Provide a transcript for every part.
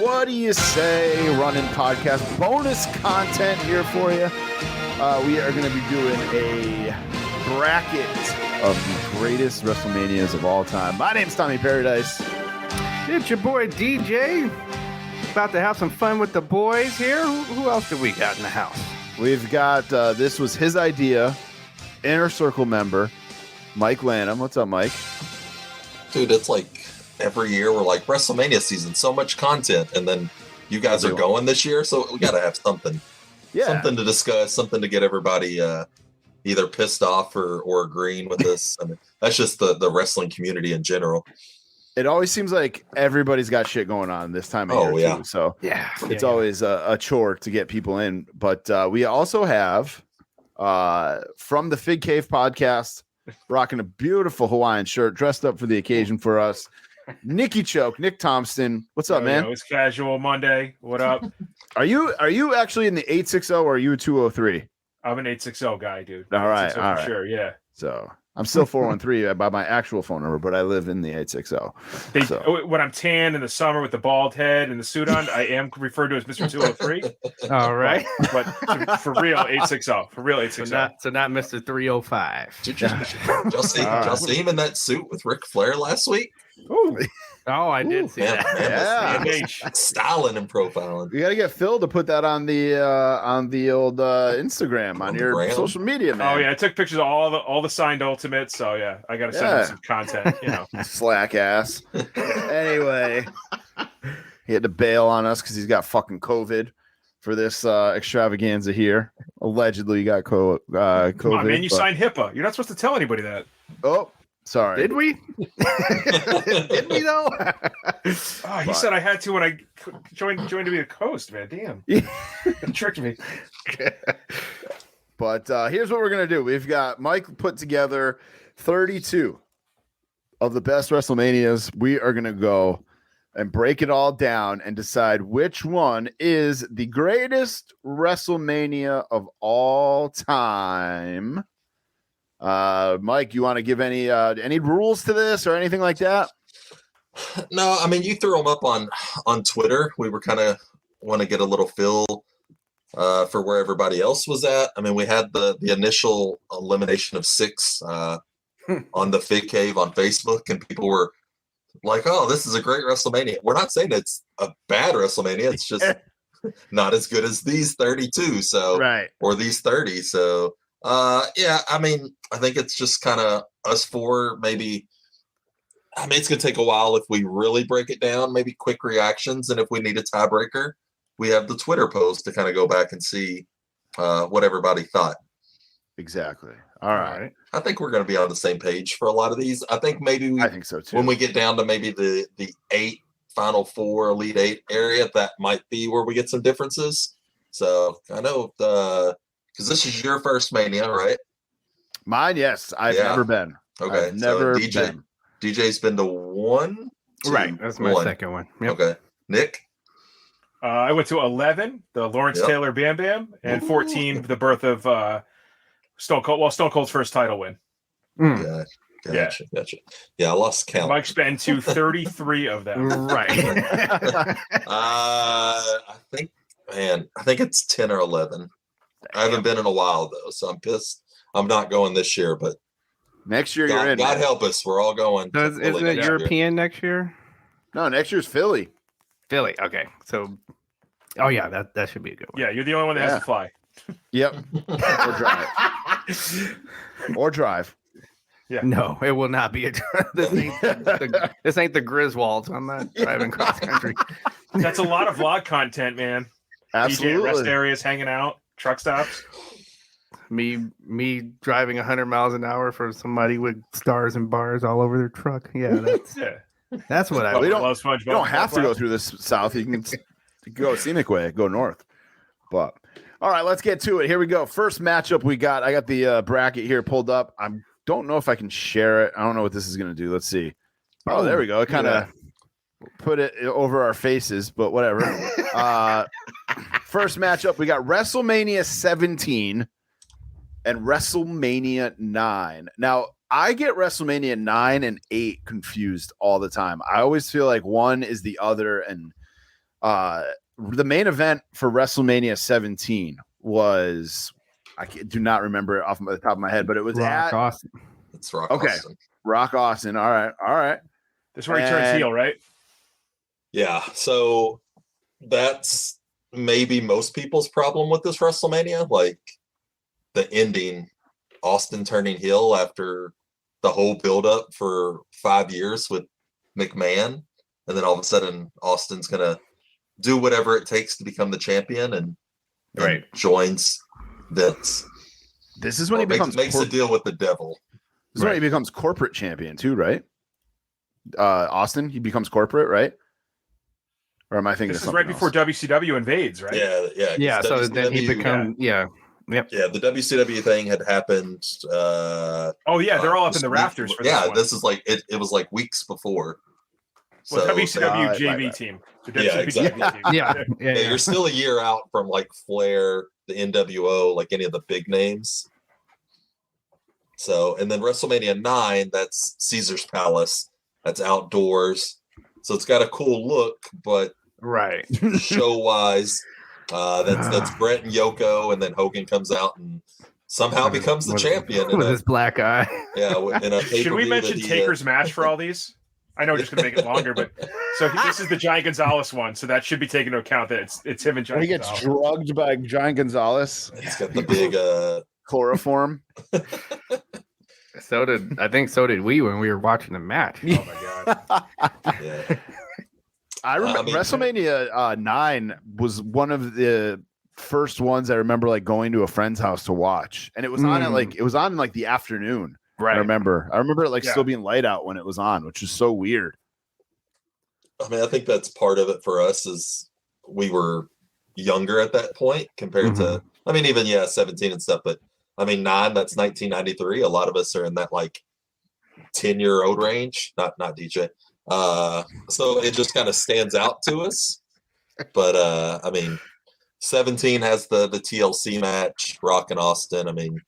What do you say? Running podcast bonus content here for you. We are going to be doing a bracket of the greatest WrestleManias of all time. My name's Tommy Paradise. It's your boy DJ. About to have some fun with the boys here. Who else do we got in the house? We've got, this was his idea, Inner Circle member, Mike Lanham. What's up, Mike? Dude, it's like every year we're like, WrestleMania season, so much content. And then you guys are going this year, so we got to have something. Yeah. Something to discuss, something to get everybody either pissed off or agreeing with us. I mean, that's just the wrestling community in general. It always seems like everybody's got shit going on this time of year, too. So it's always a chore to get people in. But we also have from the Fig Cave podcast, rocking a beautiful Hawaiian shirt, dressed up for the occasion for us, Nick Thompson. What's up, man? It's casual Monday. What up? Are you actually in the 860 or are you a 203? I'm an 860 guy, dude. All right. Sure, yeah. So I'm still 413 by my actual phone number, but I live in the 860. When I'm tan in the summer with the bald head and the suit on, I am referred to as Mr. 203. All right. But for real, 860. For real, 860. So not Mr. 305. Did y'all see him in that suit with Ric Flair last week? Ooh. Oh, I did see that. Man, styling and profiling. You got to get Phil to put that on the old Instagram on your social media, man. Oh yeah, I took pictures of all the signed Ultimates. So yeah, I got to send him some content. You know, slack ass. Anyway, he had to bail on us because he's got fucking COVID for this extravaganza here. Allegedly, got COVID. Come on, man, you signed HIPAA. You're not supposed to tell anybody that. Oh. Sorry. Did we? Did we though? Oh, he said I had to when I joined to be a host, man. Damn. You tricked me. But here's what we're going to do. We've got Mike put together 32 of the best WrestleManias. We are going to go and break it all down and decide which one is the greatest WrestleMania of all time. Mike, you want to give any rules to this or anything like that? No, I mean, you threw them up on Twitter. We were kind of want to get a little feel for where everybody else was at. I mean, we had the initial elimination of 6 on the Fig Cave on Facebook, and people were like, "Oh, this is a great WrestleMania." We're not saying it's a bad WrestleMania. It's just not as good as these 32. So, or these 30. So. I mean, I think it's just kind of us 4, maybe. I mean, it's going to take a while if we really break it down, maybe quick reactions. And if we need a tiebreaker, we have the Twitter post to kind of go back and see what everybody thought. Exactly. All right. I think we're going to be on the same page for a lot of these. I think maybe I think so too. When we get down to maybe the 8 Final 4 Elite 8 area, that might be where we get some differences. So I know because this is your first Mania, right? Mine, yes. I've never been. Okay. I've never been. DJ's been to 1? 2, right. That's my second one. Yep. Okay. Nick? I went to 11, the Lawrence Taylor Bam Bam, and 14, the birth of Stone Cold. Well, Stone Cold's first title win. Yeah. Gotcha. Yeah, I lost count. Mike's been to 33 of them. Right. I think it's 10 or 11. I haven't been in a while though, so I'm pissed. I'm not going this year, but next year you're in. God help us, we're all going. So isn't it European next year? No, next year's Philly. Philly. Okay, so that should be a good one. Yeah, you're the only one that has to fly. Yep. Or drive. Yeah. No, it will not be a drive. This ain't the Griswolds. I'm not driving cross country. That's a lot of vlog content, man. Absolutely. DJ rest areas, hanging out. Truck stops. Me driving 100 miles an hour for somebody with stars and bars all over their truck. Yeah, that's what I. We don't have to go through this south. You can go scenic way, go north. But all right, let's get to it. Here we go. First matchup we got. I got the bracket here pulled up. I don't know if I can share it. I don't know what this is going to do. Let's see. Oh, there we go. It kind of put it over our faces, but whatever. First matchup, we got WrestleMania 17 and WrestleMania 9. Now, I get WrestleMania 9 and 8 confused all the time. I always feel like one is the other, and The main event for WrestleMania 17 was do not remember it off the top of my head, but it was Rock Austin. It's Rock Okay. Austin. Rock Austin. All right. This is where he turns heel, right? Yeah. So that's maybe most people's problem with this WrestleMania. Like the ending, Austin turning heel after the whole build-up for 5 years with McMahon. And then all of a sudden, Austin's going to do whatever it takes to become the champion and joins Vince. This is when he becomes makes a deal with the devil. This is when he becomes corporate champion too, right? Austin, he becomes corporate, right? Or am I thinking This of is right something before else? WCW invades, right? Yeah. So then he becomes Yep. Yeah, the WCW thing had happened. They're all up in the rafters for this one. This is like it was like weeks before. Well, So, WCW JV team. The WCW exactly. team. Yeah. You're still a year out from like Flair, the NWO, like any of the big names. So, and then WrestleMania 9, that's Caesar's Palace. That's outdoors. So it's got a cool look, but Right. show-wise, that's Brett and Yoko, and then Hogan comes out and somehow becomes the champion. With his black eye. Yeah. In a Should we mention Taker's match for all these? I know we're just going to make it longer, but so this is the Giant Gonzalez one, so that should be taken into account that it's him and Giant When he gets Gonzalez. drugged by Giant Gonzalez. He's got the big chloroform. So did we when we were watching the match. Oh my god! yeah. I remember WrestleMania 9 was one of the first ones I remember like going to a friend's house to watch, and it was on in like the afternoon. Right. I remember it like still being light out when it was on, which is so weird. I mean, I think that's part of it for us is we were younger at that point compared to, I mean, even 17 and stuff, but I mean, 9, that's 1993. A lot of us are in that like 10-year-old range, not DJ. So it just kind of stands out to us. But I mean, 17 has the TLC match, Rock and Austin. I mean,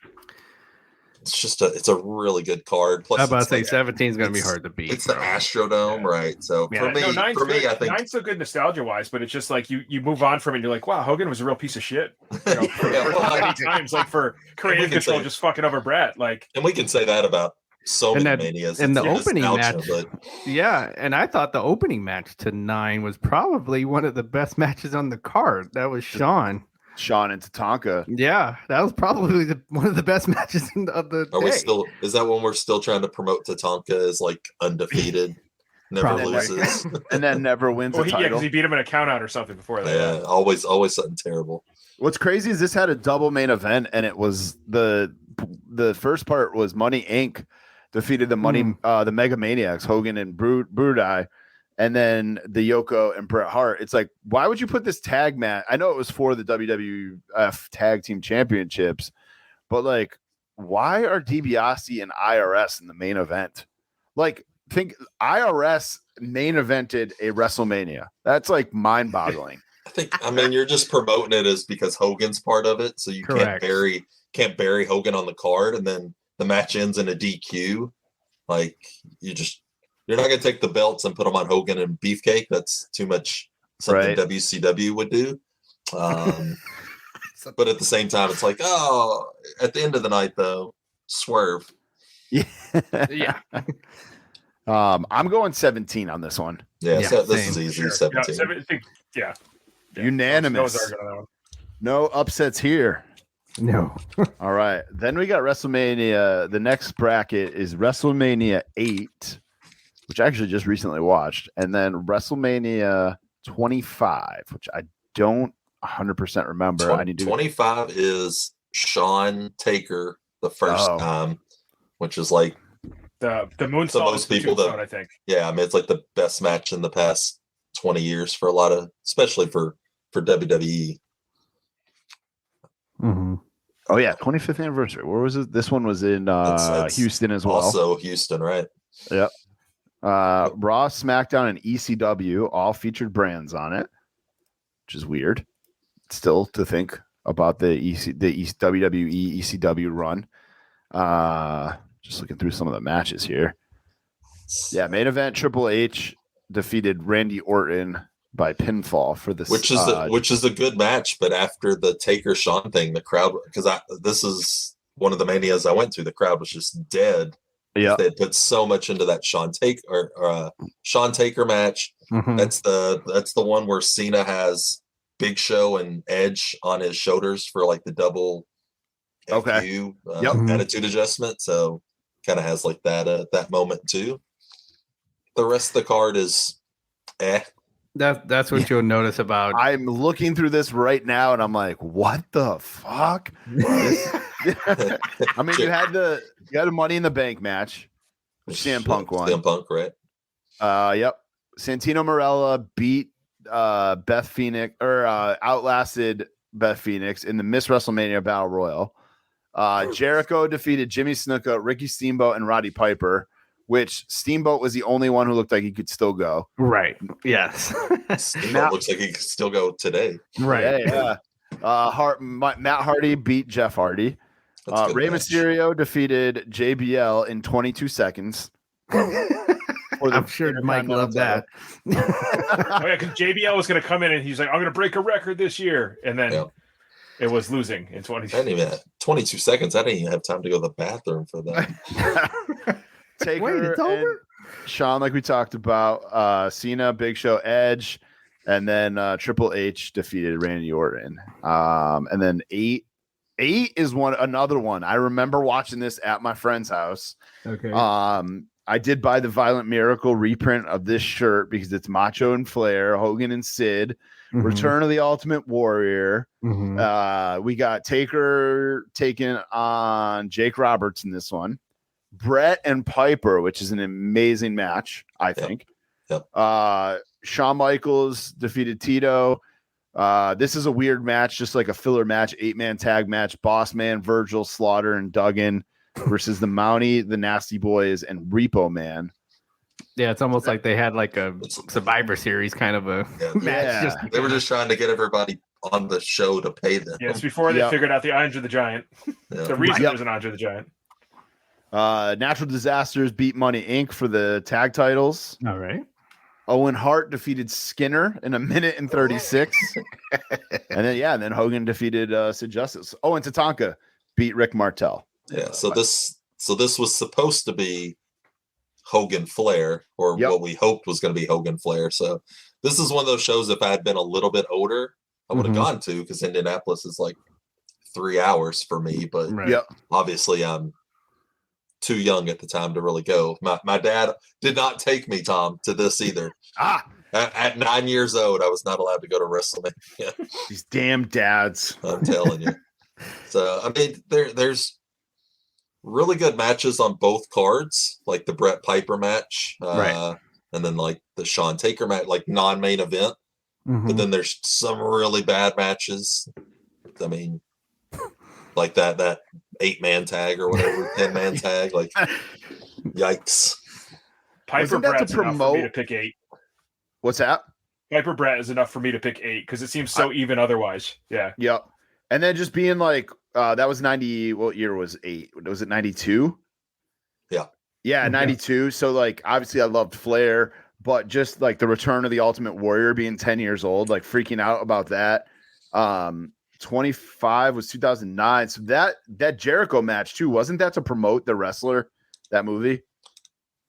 it's a really good card. Plus, I was about to say 17 is going to be hard to beat. It's the Astrodome, right? So for me, I think 9's so good nostalgia wise, but it's just like you move on from it. And you're like, wow, Hogan was a real piece of shit. You know, for many times, like for creative control, just fucking over Brett. Like, and we can say that about so many manias. And the opening match, but... and I thought the opening match to 9 was probably one of the best matches on the card. That was Shawn and Tatanka. Yeah, that was probably one of the best matches of the day. We still? Is that when we're still trying to promote Tatanka as like undefeated, never loses, and then never wins a title? Yeah, because he beat him in a count out or something before that. Yeah, always something terrible. What's crazy is this had a double main event, and it was the first part was Money Inc. defeated the the Mega Maniacs, Hogan and Brudai. And then the Yoko and Bret Hart. It's like, why would you put this tag match? I know it was for the WWF Tag Team Championships, but like, why are DiBiase and IRS in the main event? Like, think IRS main evented a WrestleMania. That's like mind-boggling. I mean, you're just promoting it as because Hogan's part of it, so you can't bury Hogan on the card, and then the match ends in a DQ. Like, you're not going to take the belts and put them on Hogan and Beefcake. That's too much something WCW would do. But at the same time, it's like, at the end of the night, though, swerve. Yeah. I'm going 17 on this one. Yeah, so this is easy. Sure. 17. Yeah. Unanimous. No upsets here. No. All right. Then we got WrestleMania. The next bracket is WrestleMania 8. Which I actually just recently watched, and then WrestleMania 25, which I don't 100% remember. I need to 25 is Shawn Taker the first time, which is like the moonsault. Most people, I think. Yeah, I mean it's like the best match in the past 20 years for a lot of, especially for WWE. Mm-hmm. Oh yeah, 25th anniversary. Where was it? This one was in Houston as well. Also Houston, right? Yep. Raw, SmackDown, and ECW all featured brands on it, which is weird still to think about the WWE ECW run. Just looking through some of the matches here. Yeah, main event, Triple H defeated Randy Orton by pinfall for this, which is a good match. But after the Taker Shawn thing, the crowd, because this is one of the manias I went to, the crowd was just dead. Yeah, they put so much into that Shawn Taker match. Mhm. That's the one where Cena has Big Show and Edge on his shoulders for like the double FU attitude adjustment. So kind of has like that moment too. The rest of the card is That's what you'll notice about. I'm looking through this right now, and I'm like, what the fuck? I mean, you had a Money in the Bank match, which CM Punk won. CM Punk, right? Yep. Santino Marella beat Beth Phoenix, or outlasted Beth Phoenix in the Miss WrestleMania Battle Royal. Jericho defeated Jimmy Snuka, Ricky Steamboat, and Roddy Piper, which Steamboat was the only one who looked like he could still go. Right. Yes. Steamboat looks like he could still go today. Right. Yeah. Matt Hardy beat Jeff Hardy. Rey Mysterio defeated JBL in 22 seconds. I'm sure Mike loved that. Oh yeah, because JBL was going to come in and he's like, "I'm going to break a record this year," and then it was losing in 22 seconds. I didn't even have time to go to the bathroom for that. Taker Wait, it's over? Shawn, like we talked about, Cena, Big Show, Edge, and then Triple H defeated Randy Orton. And then eight is another one. I remember watching this at my friend's house. Okay. I did buy the Violent Miracle reprint of this shirt because it's Macho and Flair, Hogan and Sid, Return of the Ultimate Warrior. We got Taker taking on Jake Roberts in this one. Brett and Piper, which is an amazing match, I think. Yep. Shawn Michaels defeated Tito. This is a weird match, just like a filler match, 8-man tag match. Boss Man, Virgil, Slaughter, and Duggan versus the Mountie, the Nasty Boys, and Repo Man. Yeah, it's almost like they had like a Survivor Series kind of a match. They were just trying to get everybody on the show to pay them. Yes, before they figured out the Andre the Giant. The reason it was an Andre the Giant. Natural Disasters beat Money Inc. for the tag titles. All right. Owen Hart defeated Skinner in 1 minute and 36. And then Hogan defeated Sid Justice. Oh, and Tatanka beat Rick Martel. Yeah, so this was supposed to be Hogan Flair, or what we hoped was going to be Hogan Flair. So this is one of those shows, if I had been a little bit older, I would have gone to, because Indianapolis is like 3 hours for me. But obviously I'm too young at the time to really go. My dad did not take me, Tom, to this either. At 9 years old, I was not allowed to go to WrestleMania. These damn dads. I'm telling you. So, I mean, there's really good matches on both cards, like the Brett Piper match, and then like the Shawn Taker match, like non-main event. But then there's some really bad matches. I mean, like that 8-man tag or whatever, 10-man tag, like yikes. Piper Brett's enough for me to pick 8. What's that? Piper Brett is enough for me to pick 8 because it seems so even otherwise. Yeah. Yep. And then just being like, that was 90. What year was 8? Was it 92? Yeah. Yeah, 92. So like, obviously I loved Flair, but just like the Return of the Ultimate Warrior being 10 years old, like freaking out about that. 25 was 2009. So that Jericho match too, wasn't that to promote the wrestler, that movie?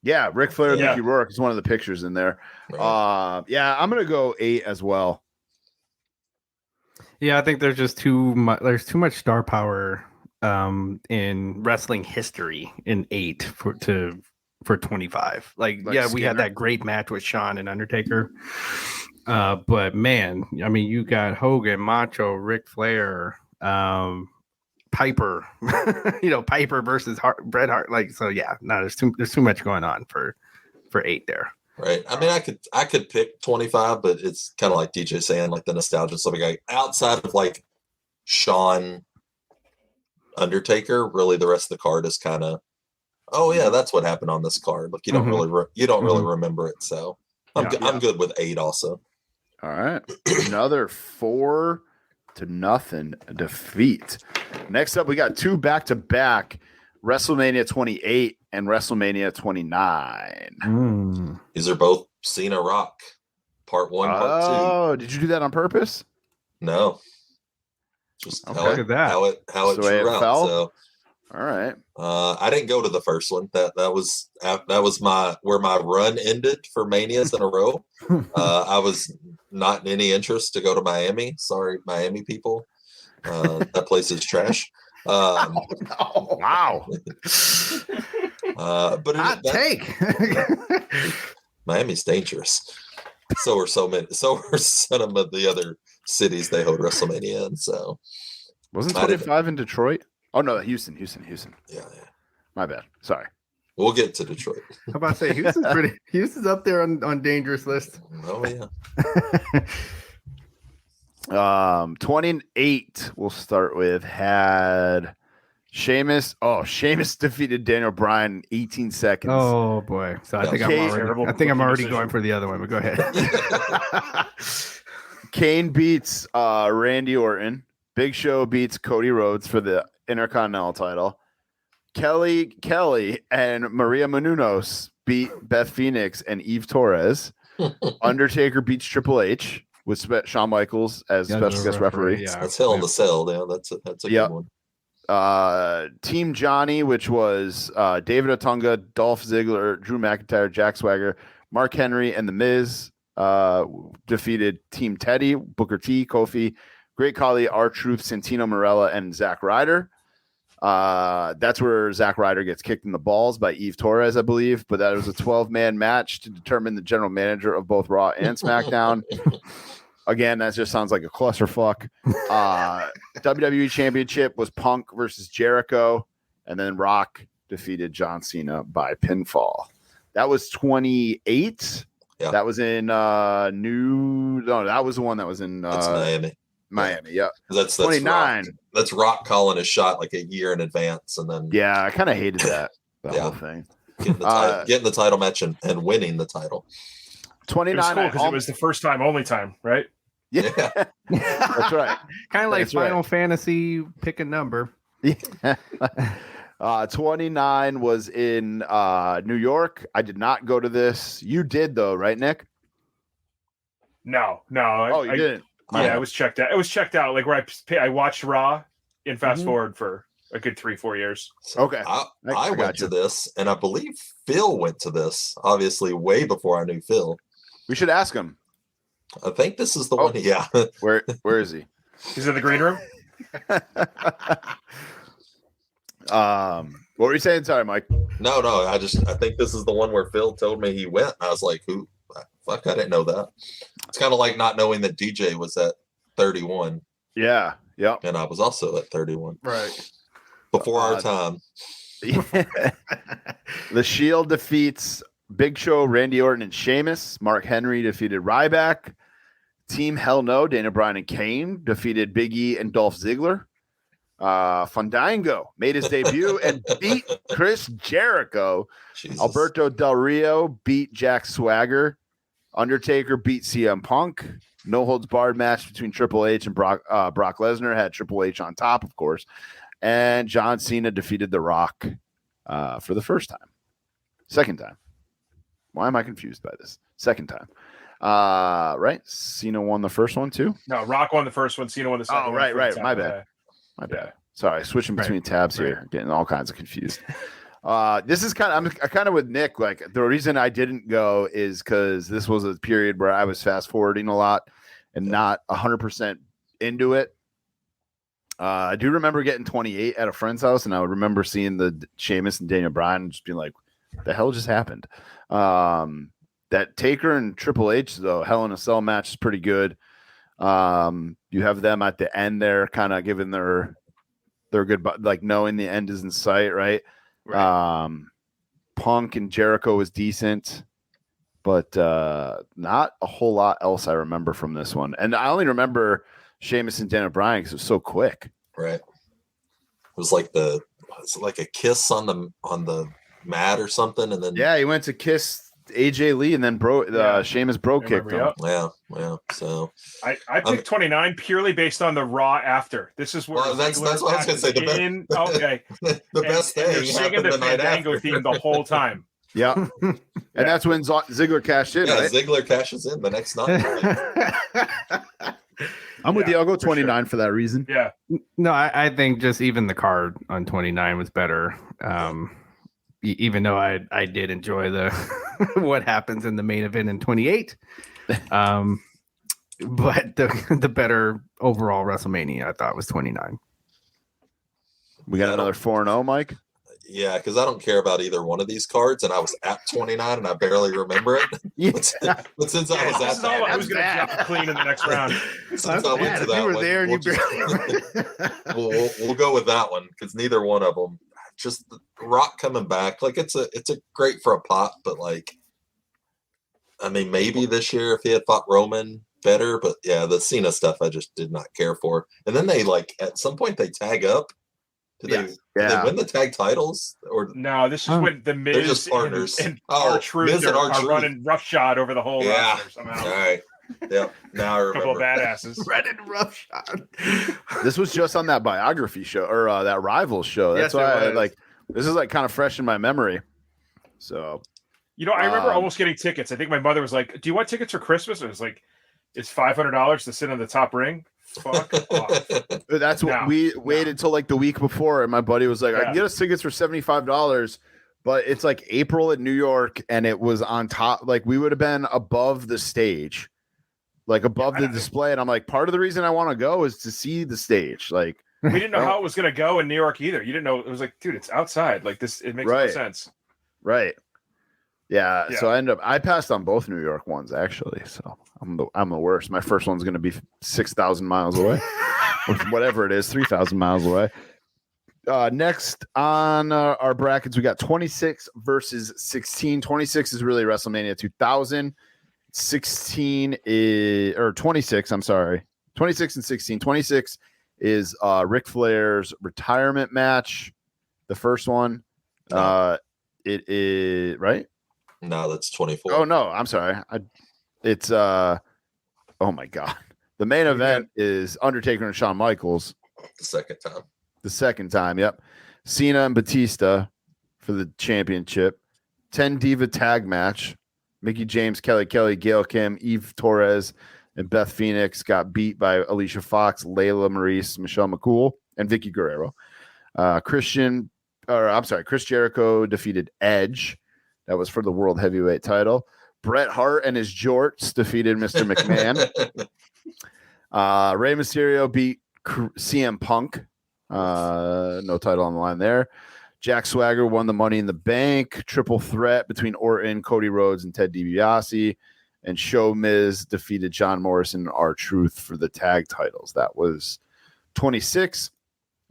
Yeah, Ric Flair and Mickey Rourke is one of the pictures in there. I'm gonna go 8 as well. Yeah, I think there's just too much star power in wrestling history in 8 for 25. Like we had that great match with Shawn and Undertaker. But man, I mean, you got Hogan, Macho, Ric Flair, Piper, Piper versus Bret Hart. Like, so yeah, no, there's too much going on for 8 there. Right. I mean, I could pick 25, but it's kind of like DJ saying, like the nostalgia stuff. Like outside of like Shawn, Undertaker, really the rest of the card is kind of, oh yeah, that's what happened on this card. Like you don't really remember it. So I'm good with 8 also. All right. Another 4-0 defeat. Next up, we got 2 back-to-back, WrestleMania 28 and WrestleMania 29. These are both Cena Rock part 1, part 2. Oh, did you do that on purpose? No, just Okay. how Look at that. it the way drew it out. fell? So All right. I didn't go to the first one. That was where my run ended for Manias in a row. I was not in any interest to go to Miami. Sorry, Miami people. That place is trash. Wow. But Hot take. Miami's dangerous. So are some of the other cities they hold WrestleMania in. So Wasn't 25 in Detroit? Oh no, Houston. yeah. My bad. Sorry. We'll get to Detroit. How about say Houston's up there on dangerous list. Oh yeah. 28 we'll start with had Sheamus. Oh, Sheamus defeated Daniel Bryan in 18 seconds. Oh boy. So I think I'm already going for the other one, but go ahead. Kane beats Randy Orton. Big Show beats Cody Rhodes for the Intercontinental title. Kelly and Maria Menounos beat Beth Phoenix and Eve Torres. Undertaker beats Triple H with Shawn Michaels as special guest referee. Yeah. That's Hell in the Cell. Yeah, that's a good one. Team Johnny, which was David Otunga, Dolph Ziggler, Drew McIntyre, Jack Swagger, Mark Henry, and The Miz defeated Team Teddy, Booker T, Kofi, Great Khali, R-Truth, Santino Marella, and Zack Ryder. That's where Zack Ryder gets kicked in the balls by Eve Torres, I believe. But that was a 12-man match to determine the general manager of both Raw and SmackDown. Again, that just sounds like a clusterfuck. WWE Championship was Punk versus Jericho, and then Rock defeated John Cena by pinfall. That was 28. Yeah. That was in that was the one that was in That's Miami. Miami, yeah. That's 29. That's Rock calling his shot like a year in advance, and then Yeah, I kind of hated that whole thing. getting the title match and winning the title. 29. It was cool because it was the first time, only time, right? Yeah, that's right. Kind of like That's right. Final Fantasy, pick a number. Yeah. 29 was in New York. I did not go to this. You did though, right, Nick? No. Oh, you didn't. Yeah, it was checked out. It was checked out. Like where I watched Raw in fast forward for a good 3-4 years. So Okay. I went to this, and I believe Phil went to this. Obviously, way before I knew Phil. We should ask him. I think this is the one. Yeah. Where is he? He's in the green room. What were you saying? Sorry, Mike. No. I think this is the one where Phil told me he went. I was like, who? Fuck, I didn't know that. It's kind of like not knowing that DJ was at 31. Yeah. Yep. And I was also at 31. Right. Before our time. The Shield defeats Big Show, Randy Orton, and Sheamus. Mark Henry defeated Ryback. Team Hell No, Daniel Bryan and Kane defeated Big E and Dolph Ziggler. Fandango made his debut and beat Chris Jericho. Jesus. Alberto Del Rio beat Jack Swagger. Undertaker beat CM Punk. No holds barred match between Triple H and Brock Lesnar. Had Triple H on top, of course. And John Cena defeated The Rock for the first time. Second time. Why am I confused by this? Second time. Right? Cena won the first one too? No, Rock won the first one. Cena won the second one. Right. My bad. Yeah. My bad. Sorry, switching between tabs here, getting all kinds of confused. This is I'm kind of with Nick. Like the reason I didn't go is because this was a period where I was fast forwarding a lot and not 100% into it. I do remember getting 28 at a friend's house, and I would remember seeing the Sheamus and Daniel Bryan and just being like, "The hell just happened?" That Taker and Triple H though, Hell in a Cell match is pretty good. You have them at the end there, kind of giving their good, like knowing the end is in sight, right? Punk and Jericho was decent, but not a whole lot else I remember from this one. And I only remember Sheamus and Daniel Bryan because it was so quick. Right. It was like a kiss on the mat or something, and then he went to kiss AJ Lee, and then Sheamus kicked him. Yeah. So I picked 29 purely based on the Raw after. This is where that's what I was going to say. Okay, The best thing they're singing the Fandango theme the whole time. Yeah. And that's when Ziggler cashed in, Yeah, right? Ziggler cashes in the next night. I'm with you. I'll go for 29 for that reason. Yeah. No, I think just even the card on 29 was better. Even though I did enjoy the what happens in the main event in 28. But the better overall WrestleMania I thought was 29. We got another 4-0, Mike. Yeah, because I don't care about either one of these cards, and I was at 29 and I barely remember it. But since I was This at is all that, who's going to drop clean in the next round. since I went to that you were one, there and we'll go with that one because neither one of them. Just the Rock coming back, like it's a great for a pop, but like, I mean, maybe this year if he had fought Roman better, but yeah, the Cena stuff I just did not care for. And then they like at some point they tag up. Did they win the tag titles or No, this is when the Miz just partners. and Oh, R-Truth Miz and are R-Truth. running roughshod over the whole roster somehow. All right. Yep. Now I A couple of remember. badasses. Reddit roughshod. This was just on that biography show or that Rivals show. That's Yes, why it was. this is like kind of fresh in my memory. So You know, I remember almost getting tickets. I think my mother was like, "Do you want tickets for Christmas?" I was like, "It's $500 to sit on the top ring." Fuck off. that's what we waited till like the week before, and my buddy was like, "I can get us tickets for $75." But it's like April in New York, and it was on top. Like we would have been above the stage, like above the display. And I'm like, part of the reason I want to go is to see the stage. Like We didn't know how it was going to go in New York either. You didn't know. It was like, dude, it's outside. Like this, it makes no sense. Right. Yeah. So I passed on both New York ones actually. So I'm the worst. My first one's going to be 6,000 miles away, whatever it is, 3,000 miles away. Next on our brackets, we got 26 versus 16. 26 is really WrestleMania 2000. 16 is, or 26, I'm sorry. 26 and 16. 26 is Ric Flair's retirement match. The first one. It is, right? No, that's 24. Oh, no, I'm sorry. It's, oh my God. The main event is Undertaker and Shawn Michaels. The second time. The second time, yep. Cena and Batista for the championship. 10 Diva tag match. Mickey James, Kelly Kelly, Gail Kim, Eve Torres, and Beth Phoenix got beat by Alicia Fox, Layla Maurice, Michelle McCool, and Vicky Guerrero. Chris Jericho defeated Edge. That was for the World Heavyweight title. Bret Hart and his jorts defeated Mr. McMahon. Rey Mysterio beat CM Punk. No title on the line there. Jack Swagger won the Money in the Bank triple threat between Orton, Cody Rhodes, and Ted DiBiase. And Show Miz defeated John Morrison and R-Truth for the tag titles. That was 26.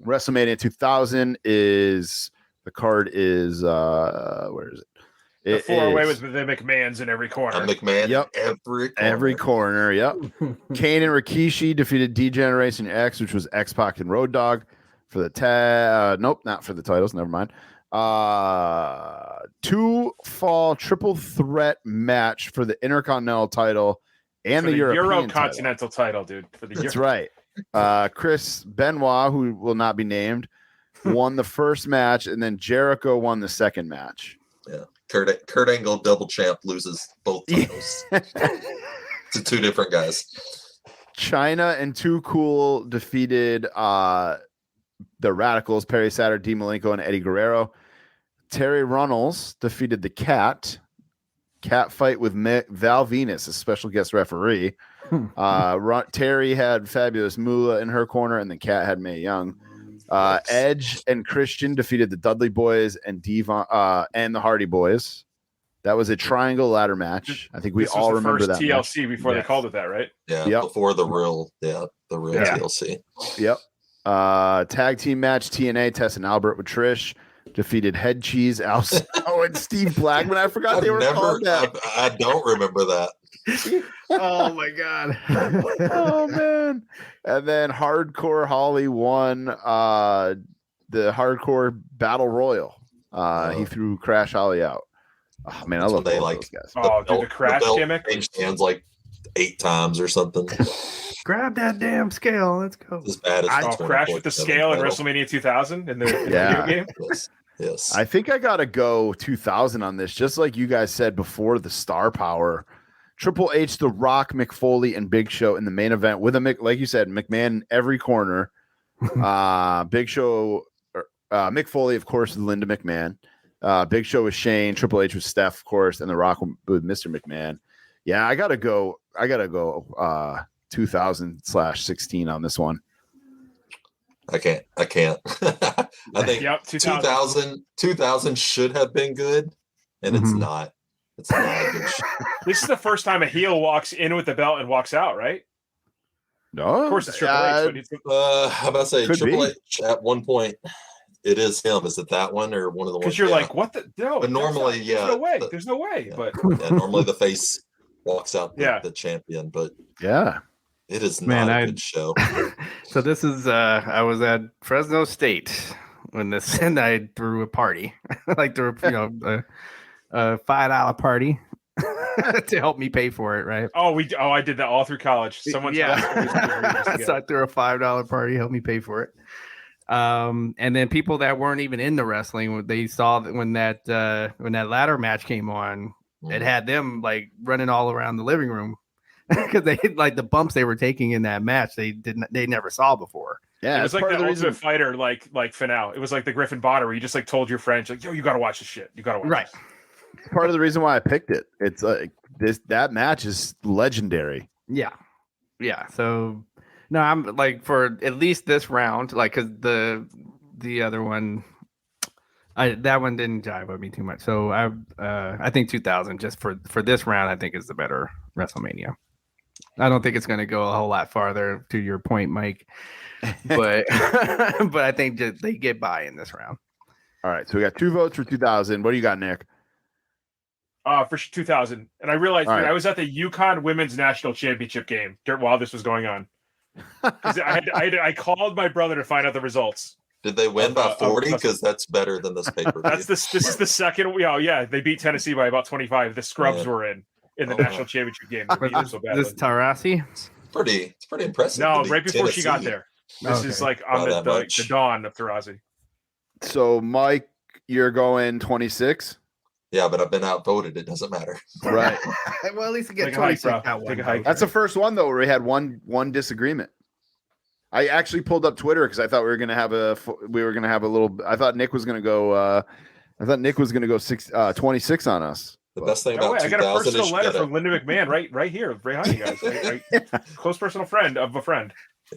WrestleMania 2000 is the card is where is it? The four-way with the McMahons in every corner. McMahon, yep, every corner. Yep. Kane and Rikishi defeated D-Generation X, which was X-Pac and Road Dogg for the tag. Nope, not for the titles. Never mind. 2-fall triple threat match for the Intercontinental title and for the European Continental title, dude. For the That's right. Chris Benoit, who will not be named, won the first match, and then Jericho won the second match. Yeah. Kurt Angle, double champ, loses both titles to two different guys. China and Too Cool defeated the Radicals, Perry Satter, Dean Malenko, and Eddie Guerrero. Terry Runnels defeated the Cat fight with Val Venus, a special guest referee. Terry had Fabulous Moolah in her corner, and the Cat had Mae Young. Edge and Christian defeated the Dudley Boys and Devon and the Hardy Boys. That was a triangle ladder match. I think we all remember that. TLC match. before they called it that, right? Yeah, yep. Before the real TLC. Yep. Tag team match TNA, Tess and Albert with Trish defeated Head Cheese, Al Snow, and Steve Blackman. I forgot they were called that. I don't remember that. Oh my God. Oh man. And then Hardcore Holly won the Hardcore Battle Royal. He threw Crash Holly out. Oh man, I love those guys. Oh, dude, the Crash gimmick changed hands like 8 times or something. Grab that damn scale. Let's go. As bad as Crash with the scale in WrestleMania 2000 in the video game. Yes. Yes. I think I got to go 2000 on this, just like you guys said before, the star power. Triple H, The Rock, Mick Foley, and Big Show in the main event with like you said, McMahon in every corner. Big Show, Mick Foley, of course, with Linda McMahon. Big Show with Shane, Triple H with Steph, of course, and The Rock with Mr. McMahon. Yeah, I gotta go 2000/16 on this one. I can't. I think Yep, 2000 should have been good, and it's not. It's not a good show. This is the first time a heel walks in with the belt and walks out, right? No, Of course it's Triple H, but it's How about to say Could Triple be. H at one point? It is him. Is it that one or one of the ones? because you're like, what the? No, But normally, there's no way. There's no way. Yeah. But Normally the face walks out the champion, but yeah. it is Man, not a good show. So this is I was at Fresno State when this, and I threw a party, like threw a $5 party to help me pay for it, right? I did that all through college. Someone So I threw a $5 party, help me pay for it. And then people that weren't even into wrestling, they saw that when that ladder match came on, it had them like running all around the living room because they like the bumps they were taking in that match they never saw before. Yeah, it was like the Ultimate Fighter, like finale. It was like the Griffin Bonner where you just like told your friends, like, yo, you got to watch this shit. You got to watch Right. this. It's part of the reason why I picked it. It's like that match is legendary. Yeah. So no, I'm like for at least this round, like because the other one, that one didn't jive with me too much. So I think 2000 just for this round, I think is the better WrestleMania. I don't think it's going to go a whole lot farther to your point, Mike, but but I think that they get by in this round. All right, so we got 2 votes for 2000. What do you got, Nick? For 2000, and I realized I was at the Yukon Women's National Championship game while this was going on. I called my brother to find out the results. Did they win by 40? Because that's better than this paper. This is the second. Yeah, they beat Tennessee by about 25. The scrubs were in the national championship game. They beat them so badly. This Taurasi? It's pretty impressive. No, right before she got there. This is like on the dawn of Taurasi. So, Mike, you're going 26. Yeah, but I've been outvoted. It doesn't matter. Right. Well, at least you get Take a hike, 26. bro. Take a hike. That's the first one though where we had one disagreement. I actually pulled up Twitter because I thought we were gonna have a little. I thought Nick was gonna go. 26 on us. The best thing about 2000 I got a personal is letter from Linda McMahon right here, right behind you guys. Right. Close personal friend of a friend.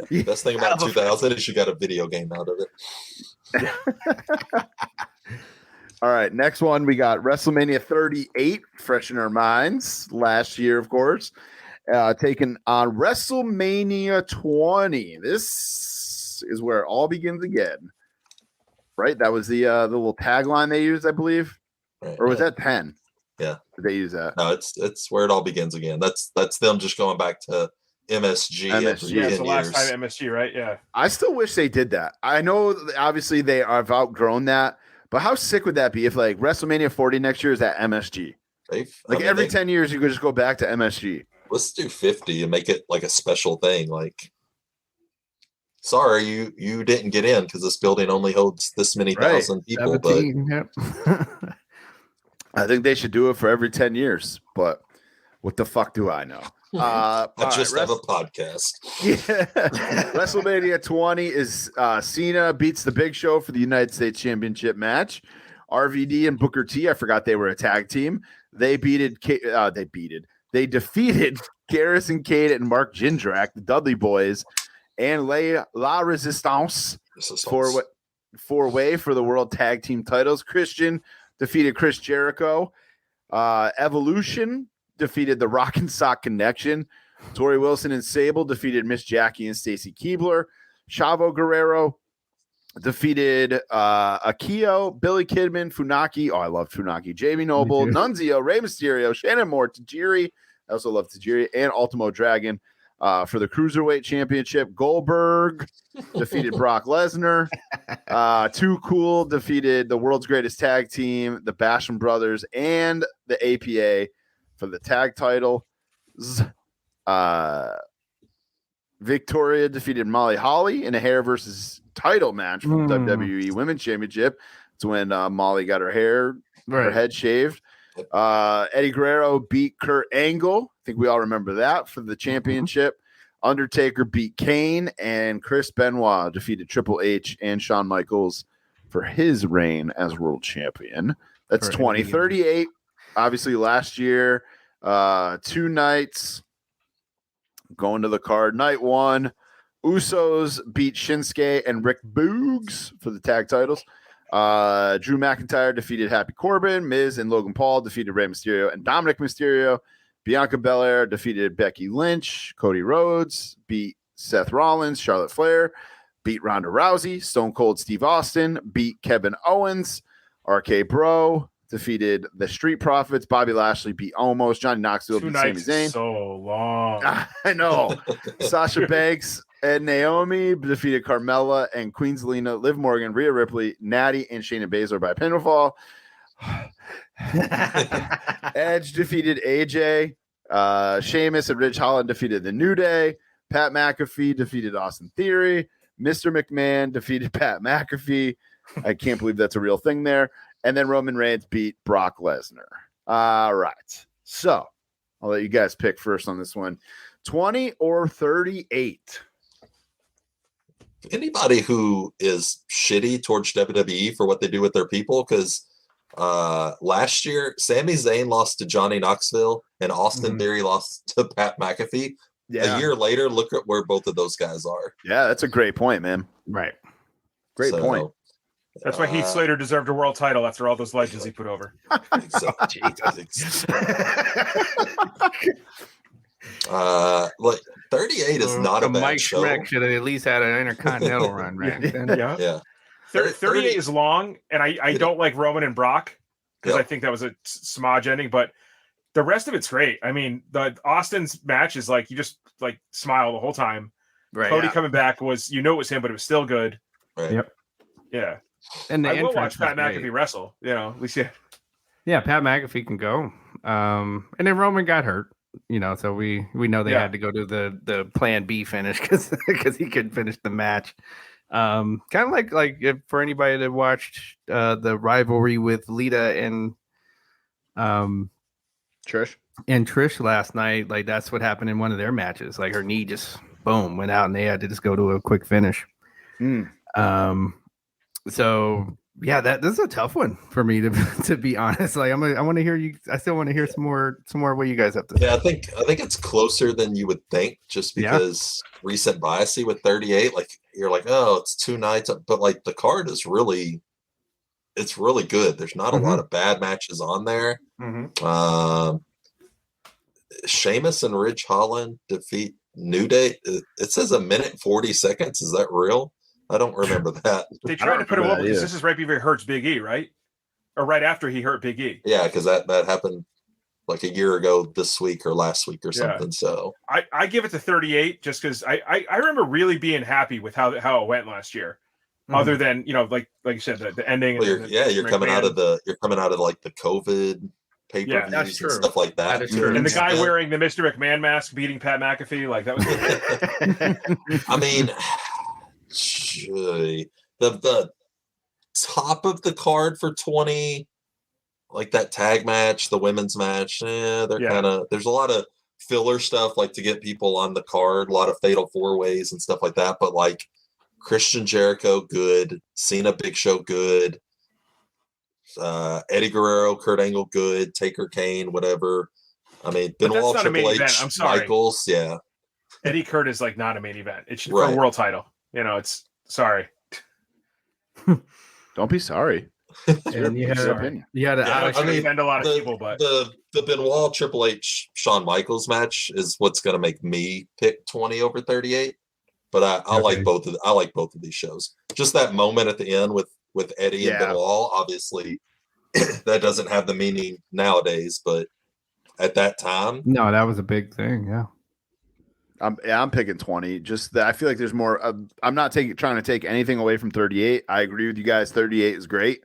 Yeah, the best thing about 2000 is you got a video game out of it. All right, next one we got WrestleMania 38, fresh in our minds. Last year, of course, taken on WrestleMania 20. This is where it all begins again, right? That was the little tagline they used, I believe, Right, or was that 10? Yeah, did they use that? No, it's where it all begins again. That's them just going back to MSG. MSG. Yeah, it's the last time MSG, right? Yeah. I still wish they did that. I know obviously they have outgrown that. But how sick would that be if like WrestleMania 40 next year is at MSG? Every 10 years you could just go back to MSG. Let's do 50 and make it like a special thing. Like, sorry, you didn't get in because this building only holds this many thousand people. 17, but I think they should do it for every 10 years. But what the fuck do I know? I just have a podcast. Yeah. WrestleMania 20 is Cena beats the Big Show for the United States Championship match. RVD and Booker T, I forgot they were a tag team. They defeated Garrison Cade and Mark Jindrak, the Dudley Boys, and La Resistance four-way for the World Tag Team titles. Christian defeated Chris Jericho. Evolution defeated the Rock and Sock Connection. Tori Wilson and Sable defeated Miss Jackie and Stacy Keibler. Chavo Guerrero defeated Akio, Billy Kidman, Funaki. Oh, I love Funaki. Jamie Noble, Nunzio, Rey Mysterio, Shannon Moore, Tajiri. I also love Tajiri, and Ultimo Dragon for the Cruiserweight Championship. Goldberg defeated Brock Lesnar. Too Cool defeated the world's greatest tag team, the Basham Brothers, and the APA for the tag title. Victoria defeated Molly Holly in a hair versus title match for the WWE Women's Championship. It's when Molly got her Right. head shaved. Eddie Guerrero beat Kurt Angle. I think we all remember that for the championship. Undertaker beat Kane, and Chris Benoit defeated Triple H and Shawn Michaels for his reign as world champion. That's 2038. Obviously, last year, 2 nights going to the card. Night 1, Usos beat Shinsuke and Rick Boogs for the tag titles. Drew McIntyre defeated Happy Corbin. Miz and Logan Paul defeated Rey Mysterio and Dominic Mysterio. Bianca Belair defeated Becky Lynch. Cody Rhodes beat Seth Rollins. Charlotte Flair beat Ronda Rousey. Stone Cold Steve Austin beat Kevin Owens. RK Bro defeated the Street Profits. Bobby Lashley beat Omos. Johnny Knoxville beat Sami Zayn. So long. I know. Sasha Banks and Naomi defeated Carmella and Queen Zelina, Liv Morgan, Rhea Ripley, Natty, and Shayna Baszler by pinfall. Edge defeated AJ. Sheamus and Ridge Holland defeated the New Day. Pat McAfee defeated Austin Theory. Mr. McMahon defeated Pat McAfee. I can't believe that's a real thing there. And then Roman Reigns beat Brock Lesnar. All right. So I'll let you guys pick first on this one. 20 or 38? Anybody who is shitty towards WWE for what they do with their people, because last year Sami Zayn lost to Johnny Knoxville and Austin Theory lost to Pat McAfee. Yeah. A year later, look at where both of those guys are. Yeah, that's a great point, man. Right. Great point. That's why Heath Slater deserved a world title after all those legends he put over. Like 38 is not a bad Mike show. Schreck should have at least had an intercontinental run right then. Yeah. 38 is long, and I don't like Roman and Brock because I think that was a smodge ending, but the rest of it's great. I mean, the Austin's match is like you just like smile the whole time. Right. Cody coming back was it was him, but it was still good. Right. Yep. Yeah. And I will watch Pat McAfee wrestle. At least Yeah, Pat McAfee can go. And then Roman got hurt. So we know they had to go to the plan B finish because he couldn't finish the match. Kind of like if for anybody that watched the rivalry with Lita and Trish last night, like that's what happened in one of their matches. Like her knee just boom went out and they had to just go to a quick finish. So yeah, this is a tough one for me to be honest. Like I want to hear you. I still want to hear some more what you guys have to say. Yeah, I think it's closer than you would think, just because recent biasy with 38. Like you're like, oh, it's 2 nights, but like the card is really good. There's not a lot of bad matches on there. Sheamus and Ridge Holland defeat New Day. It says 1:40. Is that real? I don't remember that. They tried to put him over because this is right before he hurts Big E, right? Or right after he hurt Big E. Yeah, because that happened like a year ago this week or last week or something. So I give it to 38 just because I remember really being happy with how it went last year. Other than like you said the ending. Well, you're coming out of like the COVID pay-per-views and stuff like that. That is true. And the guy wearing the Mr. McMahon mask beating Pat McAfee, like that was. I mean. The top of the card for 20, like that tag match, the women's match, they're kind of there's a lot of filler stuff like to get people on the card, a lot of fatal 4-ways and stuff like that. But like Christian Jericho, good. Cena, Big Show, good. Eddie Guerrero, Kurt Angle, good. Taker, Kane, whatever. I mean, Benoit, Triple H, I'm sorry. Michaels, yeah. Eddie Kurt is like not a main event. It's for a world title. It's sorry. Don't be sorry. And you had I offend a lot of people, but the Benoit Triple H Shawn Michaels match is what's going to make me pick 20 over 38. But I like both of these shows. Just that moment at the end with Eddie and Benoit, obviously that doesn't have the meaning nowadays, but at that time, no, that was a big thing. Yeah. I'm picking 20. Just that I feel like there's more. I'm not trying to take anything away from 38. I agree with you guys. 38 is great.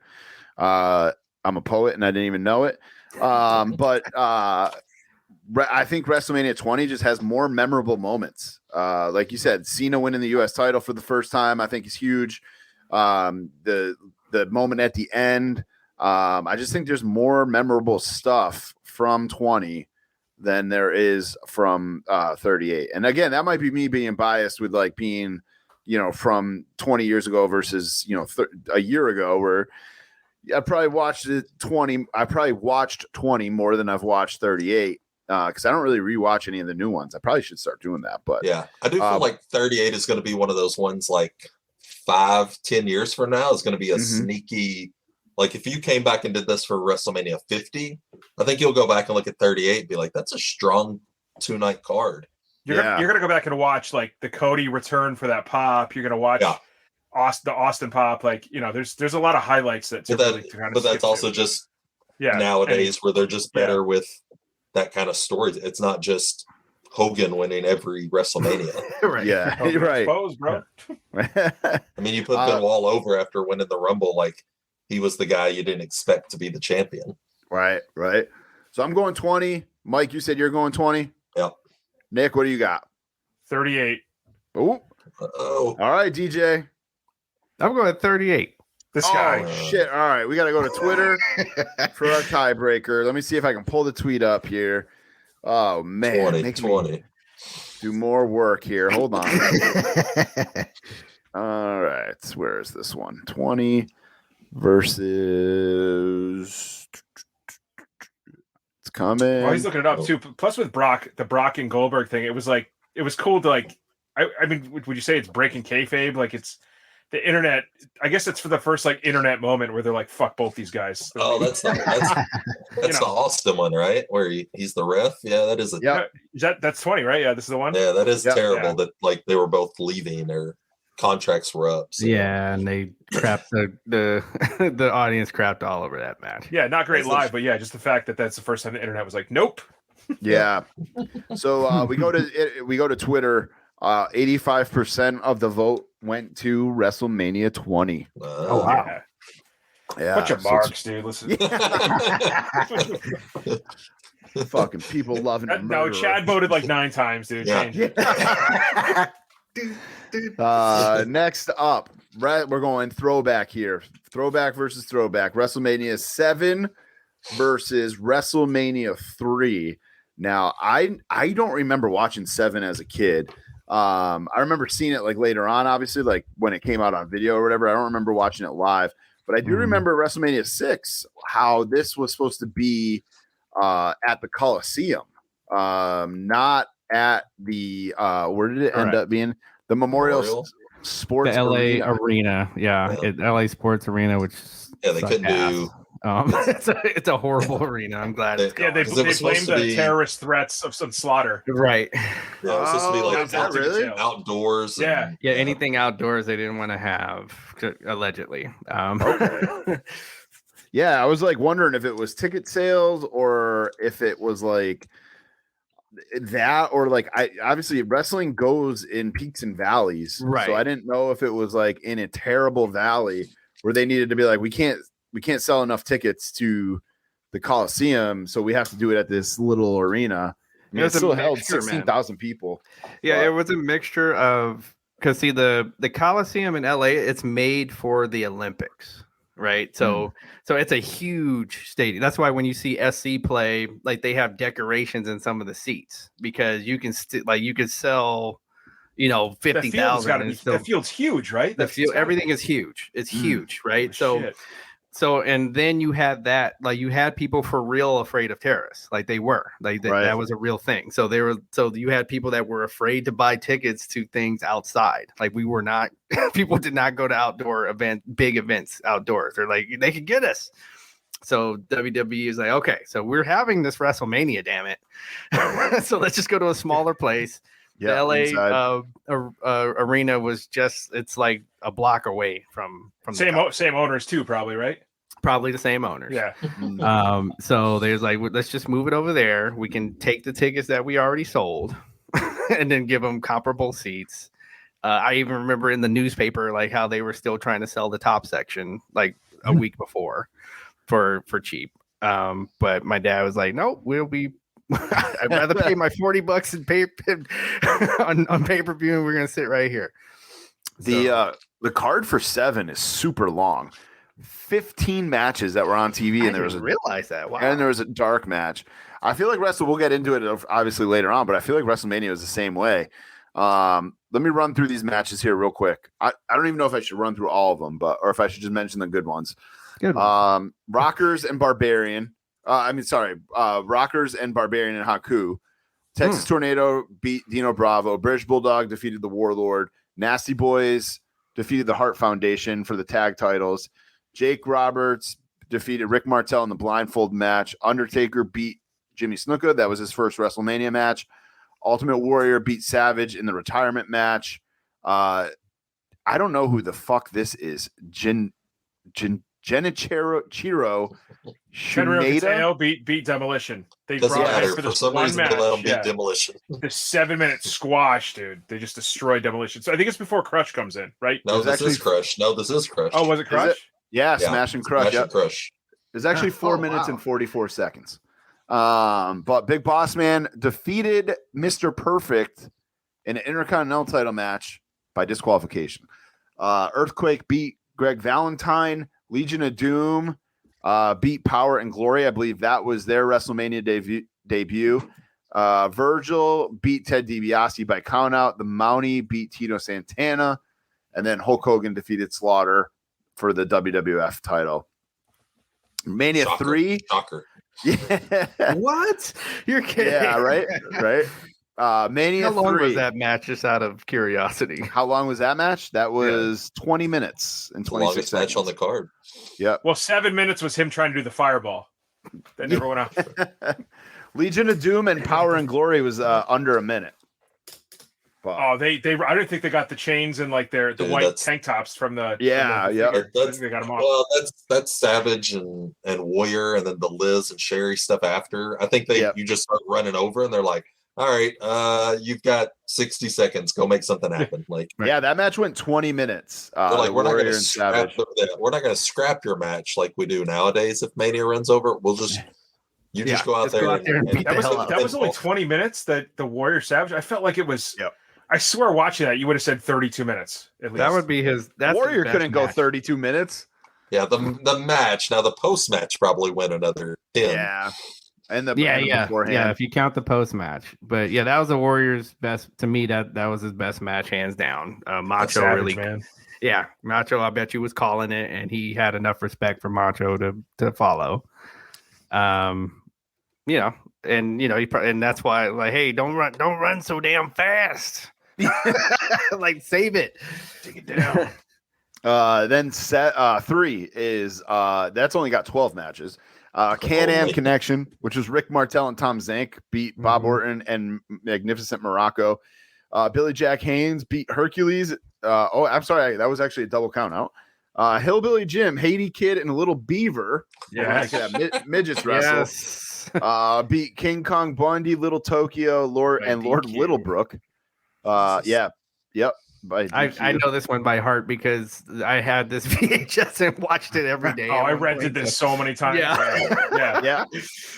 I'm a poet and I didn't even know it. But I think WrestleMania 20 just has more memorable moments. Like you said, Cena winning the U.S. title for the first time, I think is huge. I the moment at the end. I just think there's more memorable stuff from 20 than there is from 38. And again, that might be me being biased with like being, from 20 years ago versus, a year ago, where I probably watched 20. I probably watched 20 more than I've watched 38 because I don't really rewatch any of the new ones. I probably should start doing that. But yeah, I do feel like 38 is going to be one of those ones like 5-10 years from now is going to be a sneaky. Like if you came back and did this for WrestleMania 50, I think you'll go back and look at 38 and be like, that's a strong 2-night card. You're gonna go back and watch like the Cody return for that pop. You're gonna watch the Austin pop. Like there's a lot of highlights that. But that's also just nowadays where they're just better with that kind of stories. It's not just Hogan winning every WrestleMania. Right. Yeah. Hogan right. Exposed, bro. I mean, you put Benoit over after winning the Rumble, like he was the guy you didn't expect to be the champion. Right. So I'm going 20. Mike, you said you're going 20. Yep. Nick, what do you got? 38. Oh. All right, DJ. I'm going at 38. This guy. Oh, shit. All right. We got to go to Twitter for our tiebreaker. Let me see if I can pull the tweet up here. Oh, man. 20. Do more work here. Hold on. All right. Where is this one? 20 versus. It's coming. Well, he's looking it up too. Plus, with Brock, the Brock and Goldberg thing, it was cool to like. I mean, would you say it's breaking kayfabe? Like it's the internet. I guess it's for the first like internet moment where they're like, "Fuck both these guys." Oh, that's the Austin one, right? Where he's the ref. Yeah, that is. That's 20, right? Yeah, this is the one. Yeah, that is terrible. That like they were both leaving or contracts were up. So. Yeah, and they crapped the audience crapped all over that match. Yeah, not great live, but just the fact that that's the first time the internet was like, nope. Yeah. So we go to Twitter. 85% of the vote went to WrestleMania 20. Oh wow. Yeah. Bunch of marks, dude. Listen. Fucking people loving it. No, Chad voted like 9 times, dude. Yeah. Change it. Next up, we're going throwback here. Throwback versus throwback. WrestleMania 7 versus WrestleMania 3. Now, I don't remember watching 7 as a kid. I remember seeing it like later on, obviously, like when it came out on video or whatever. I don't remember watching it live, but I do remember WrestleMania 6, how this was supposed to be at the Coliseum, not at the where did it end up being? The Memorial Sports the LA Arena. Yeah. LA Sports Arena, which they couldn't do. It's a horrible arena. I'm glad. They blamed the terrorist threats of some slaughter. Right. Yeah, it was supposed to be like really? Outdoors. Yeah. Anything outdoors they didn't want to have, allegedly. Okay. Yeah, I was like wondering if it was ticket sales or if it was like that, or like obviously wrestling goes in peaks and valleys, right? So I didn't know if it was like in a terrible valley where they needed to be like, we can't sell enough tickets to the Coliseum, so we have to do it at this little arena. I mean, it still held 16,000 people. Yeah, it was a mixture of, because see the Coliseum in LA, it's made for the Olympics, right? So it's a huge stadium. That's why when you see SC play, like they have decorations in some of the seats, because you can you could sell 50,000. The field's huge, right? The field, everything is huge. It's huge, right? So, and then you had that, like you had people for real afraid of terrorists, like they were, like that was a real thing. So you had people that were afraid to buy tickets to things outside. Like we were not, people did not go to big events outdoors. They're like, they could get us. So WWE is like, okay, so we're having this WrestleMania, damn it. So let's just go to a smaller place. The LA arena was it's like a block away from same owners too, probably, right? Probably the same owners. Yeah. So there's like, let's just move it over there. We can take the tickets that we already sold and then give them comparable seats. I even remember in the newspaper like how they were still trying to sell the top section like a week before for cheap. But my dad was like, nope, we'll be. I'd rather pay my $40 and pay on pay-per-view, and we're gonna sit right here. The card for 7 is super long. 15 matches that were on TV, and I didn't realize that. Wow. And there was a dark match. I feel like we'll get into it obviously later on, but I feel like WrestleMania was the same way. Let me run through these matches here real quick. I don't even know if I should run through all of them, or if I should just mention the good ones. Rockers and Barbarian. Rockers and Barbarian and Haku. Texas Tornado beat Dino Bravo. British Bulldog defeated the Warlord. Nasty Boys defeated the Hart Foundation for the tag titles. Jake Roberts defeated Rick Martel in the blindfold match. Undertaker beat Jimmy Snuka. That was his first WrestleMania match. Ultimate Warrior beat Savage in the retirement match. I don't know who the fuck this is. Genichiro Shinada beat Demolition. They doesn't brought matter. him for For this some one reason, match. they let him beat Demolition. The 7-minute squash, dude. They just destroyed Demolition. So I think it's before Crush comes in, right? No, this is Crush. Oh, was it Crush? Yeah, Smash and Crush. Smash and Crush. It's actually 4 minutes and 44 seconds. But Big Boss Man defeated Mr. Perfect in an Intercontinental title match by disqualification. Earthquake beat Greg Valentine. Legion of Doom beat Power and Glory. I believe that was their WrestleMania debut. Virgil beat Ted DiBiase by countout. The Mountie beat Tito Santana. And then Hulk Hogan defeated Slaughter for the WWF title. Mania 3. Shocker. Yeah. What? You're kidding. Yeah, right? Mania 3. How long was that match, just out of curiosity? How long was that match? That was 20 minutes and 26 seconds. Match on the card. Yeah. Well, 7 minutes was him trying to do the fireball. That never went out. Legion of Doom and Power and Glory was under a minute. But, they I don't think they got the chains and like the white tank tops from the they got them off. Well, that's Savage and Warrior, and then the Liz and Sherry stuff after. I think you just start running over, and they're like, all right, you've got 60 seconds. Go make something happen. Like, yeah, that match went 20 minutes. They're like, we're not going to scrap your match like we do nowadays. If Mania runs over, we'll just just go out there and beat that was only 20 minutes. That the Warrior Savage. I felt like it was. Yep. I swear, watching that, you would have said 32 minutes at least. That would be his. Warrior couldn't go 32 minutes. Yeah, the match. Now the post match probably went another 10. Yeah. And beforehand. Yeah, if you count the post match. But yeah, that was the Warrior's best. To me, that was his best match, hands down. Macho Savage, really, man. Yeah, Macho. I bet you was calling it, and he had enough respect for Macho to follow. And that's why, like, hey, don't run so damn fast. Like, save it, take it down. Then set 3 is that's only got 12 matches. Can-Am Connection, which was Rick Martel and Tom Zank, beat Bob Orton and Magnificent Morocco. Billy Jack Haynes beat Hercules. I'm sorry, that was actually a double count out. Hillbilly Jim, Haiti Kid, and Little Beaver. Midgets wrestle. Yes. Beat King Kong Bundy, Little Tokyo, Lord Littlebrook. Yep. I know this one by heart because I had this VHS and watched it every day. I rented this so many times. Yeah.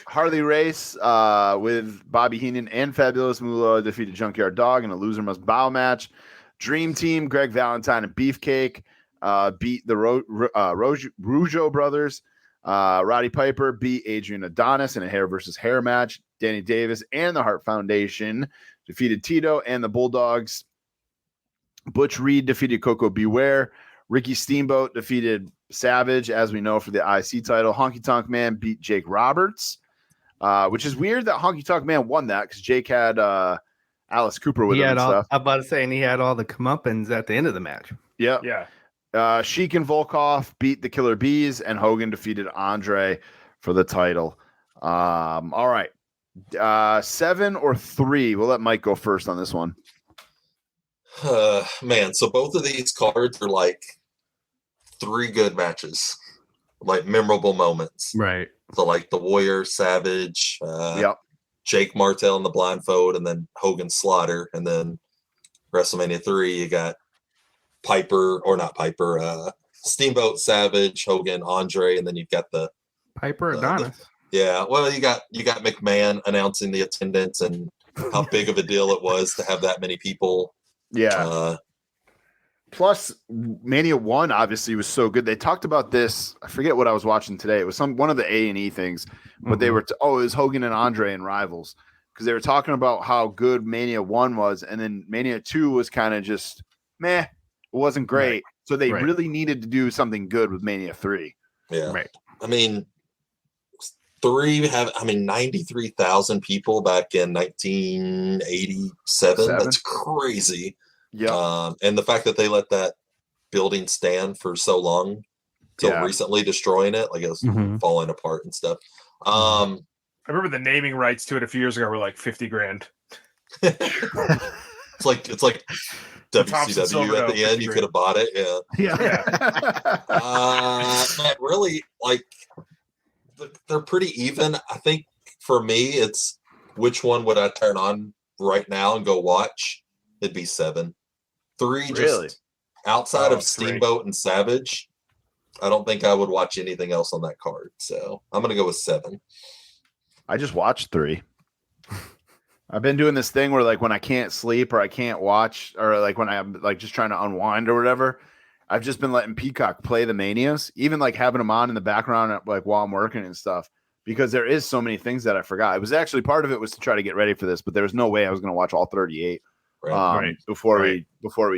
Harley Race with Bobby Heenan and Fabulous Moolah defeated Junkyard Dog in a loser must bow match. Dream Team, Greg Valentine and Beefcake beat the Rougeau brothers. Roddy Piper beat Adrian Adonis in a hair versus hair match. Danny Davis and the Hart Foundation defeated Tito and the Bulldogs. Butch Reed defeated Coco Beware. Ricky Steamboat defeated Savage, as we know, for the IC title. Honky Tonk Man beat Jake Roberts, which is weird that Honky Tonk Man won that because Jake had Alice Cooper with him and stuff. I'm about to say, and he had all the comeuppance at the end of the match. Yeah. Sheik and Volkov beat the Killer Bees, and Hogan defeated Andre for the title. All right. 7 or 3. We'll let Mike go first on this one. Man, so both of these cards are like 3 good matches, like memorable moments. Right. So like the Warrior, Savage, Jake Martel in the blindfold, and then Hogan Slaughter, and then WrestleMania 3, you got Steamboat, Savage, Hogan, Andre, and then you've got the Piper Adonis. Well, you got McMahon announcing the attendance and how big of a deal it was to have that many people. plus Mania 1 obviously was so good. They talked about this. I forget what I was watching today. It was one of the A&E things, but they were it was Hogan and Andre and Rivals, because they were talking about how good Mania 1 was, and then Mania 2 was kind of just meh. It wasn't great. Right. So they really needed to do something good with Mania 3. Yeah. Right. I mean, 93,000 people back in 1987. That's crazy. Yeah. And the fact that they let that building stand for so long till recently, destroying it, like it was falling apart and stuff. I remember the naming rights to it a few years ago were like $50,000. It's like WCW at the end. You could have bought it. Yeah. But really, like, they're pretty even. I think for me, it's which one would I turn on right now and go watch? It'd be 7. 3, just outside of Steamboat and Savage, I don't think I would watch anything else on that card. So I'm going to go with 7. I just watched 3. I've been doing this thing where, like, when I can't sleep or I can't watch, or like when I'm like just trying to unwind or whatever, I've just been letting Peacock play the Manias, even like having them on in the background like while I'm working and stuff, because there is so many things that I forgot. It was actually part of it was to try to get ready for this, but there was no way I was going to watch all 38 before we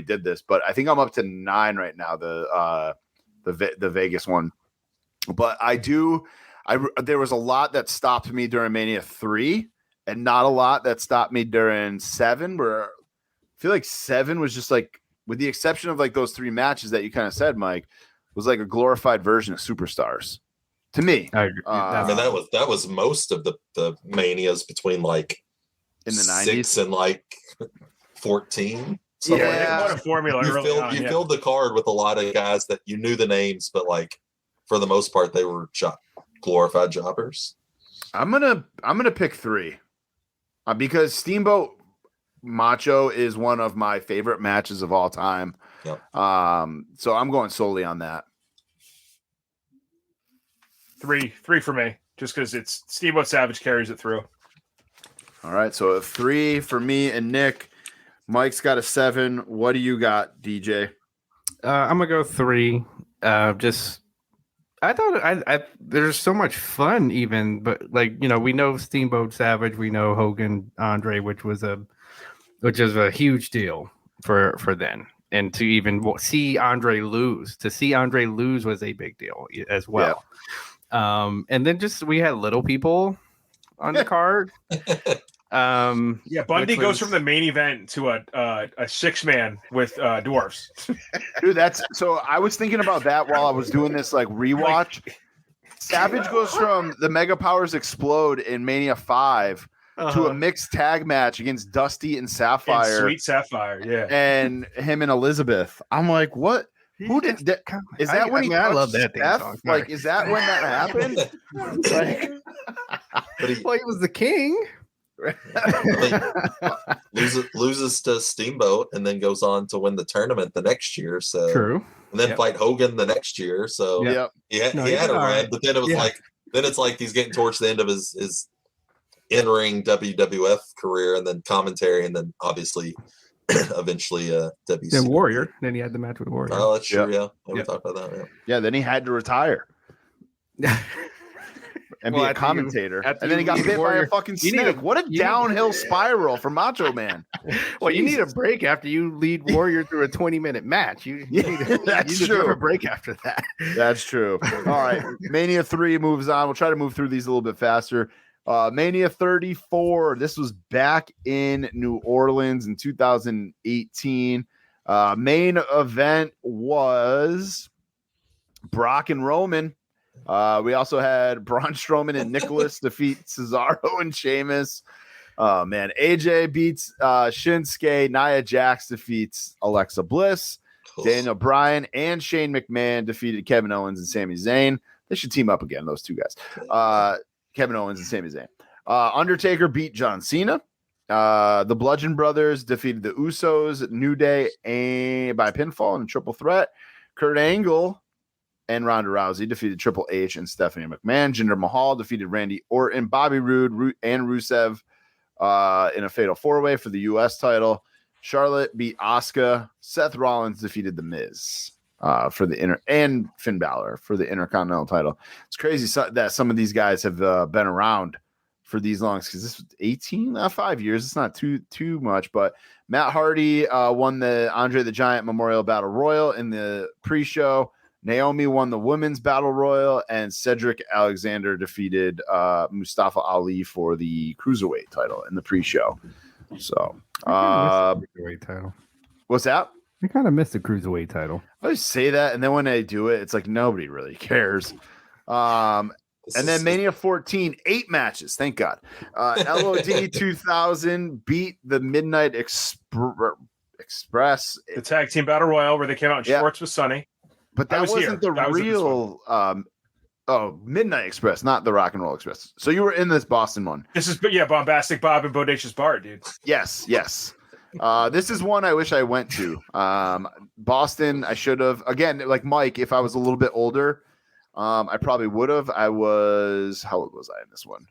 did this. But I think I'm up to 9 right now, the Vegas one. But there was a lot that stopped me during Mania 3. And not a lot that stopped me during 7, where I feel like 7 was just like, with the exception of like those 3 matches that you kind of said, Mike, was like a glorified version of Superstars to me. I agree. I mean, that was most of the Manias between like in the 90s 6 and like 14. Yeah, what a formula. You filled the card with a lot of guys that you knew the names, but like for the most part, they were glorified jobbers. I'm gonna pick 3. Because Steamboat Macho is one of my favorite matches of all time. Yep. So I'm going solely on that. 3 for me, just because it's Steamboat Savage carries it through. All right, so a 3 for me and Nick. Mike's got a 7. What do you got, DJ? I'm gonna go 3. I thought there's so much fun, even, but like, you know, we know Steamboat Savage, we know Hogan, Andre, which is a huge deal for then, and to even see Andre lose was a big deal as well. Yeah. And then we had little people on the card. Bundy goes from the main event to a 6-man with dwarfs. Dude, so I was thinking about that while I was doing this like rewatch. Savage goes from the Mega Powers Explode in Mania 5 to a mixed tag match against Dusty and Sapphire. And Sweet Sapphire, yeah. And him and Elizabeth. I'm like, what? Who did that? Is that when he? I love that theme song. Like, is that when that happened? Well, he was the king. Loses to Steamboat and then goes on to win the tournament the next year. So true. And then fight Hogan the next year. So he had a run, but then it was it's like he's getting towards the end of his in-ring WWF career, and then commentary, and then obviously eventually WC. Then Warrior. Then he had the match with Warrior. Oh, that's true. Yeah, we talked about that. Yeah, then he had to retire. And be a commentator. And then he got bit by a fucking snake. What a downhill spiral for Macho Man. Well, you need a break after you lead Warrior through a 20-minute match. You need a break after that. That's true. All right. Mania 3 moves on. We'll try to move through these a little bit faster. Mania 34. This was back in New Orleans in 2018. Main event was Brock and Roman. We also had Braun Strowman and Nicholas defeat Cesaro and Sheamus. Man, AJ beats Shinsuke. Nia Jax defeats Alexa Bliss. Daniel Bryan and Shane McMahon defeated Kevin Owens and Sami Zayn. They should team up again, those two guys. Kevin Owens and Sami Zayn. Undertaker beat John Cena. The Bludgeon Brothers defeated the Usos, New Day, by pinfall in a triple threat. Kurt Angle and Ronda Rousey defeated Triple H and Stephanie McMahon. Jinder Mahal defeated Randy Orton, Bobby Roode, and Rusev in a fatal four-way for the U.S. title. Charlotte beat Asuka. Seth Rollins defeated The Miz for the and Finn Balor for the Intercontinental title. It's crazy that some of these guys have been around for these longs because this was 5 years. It's not too much, but Matt Hardy won the Andre the Giant Memorial Battle Royal in the pre-show. Naomi won the Women's Battle Royal, and Cedric Alexander defeated Mustafa Ali for the Cruiserweight title in the pre-show. So, Cruiserweight title. What's that? I kind of missed the Cruiserweight title. I always say that, and then when they do it, it's like nobody really cares. And then Mania 14, 8 matches. Thank God. LOD 2000 beat the Midnight Express. The tag team battle royal where they came out in shorts with Sonny. But that wasn't the real. Midnight Express, not the Rock and Roll Express. So you were in this Boston one. This is, Bombastic Bob and Bodacious Bart, dude. Yes. This is one I wish I went to. Boston, I should have. Again, like Mike, if I was a little bit older, I probably would have. How old was I in this one?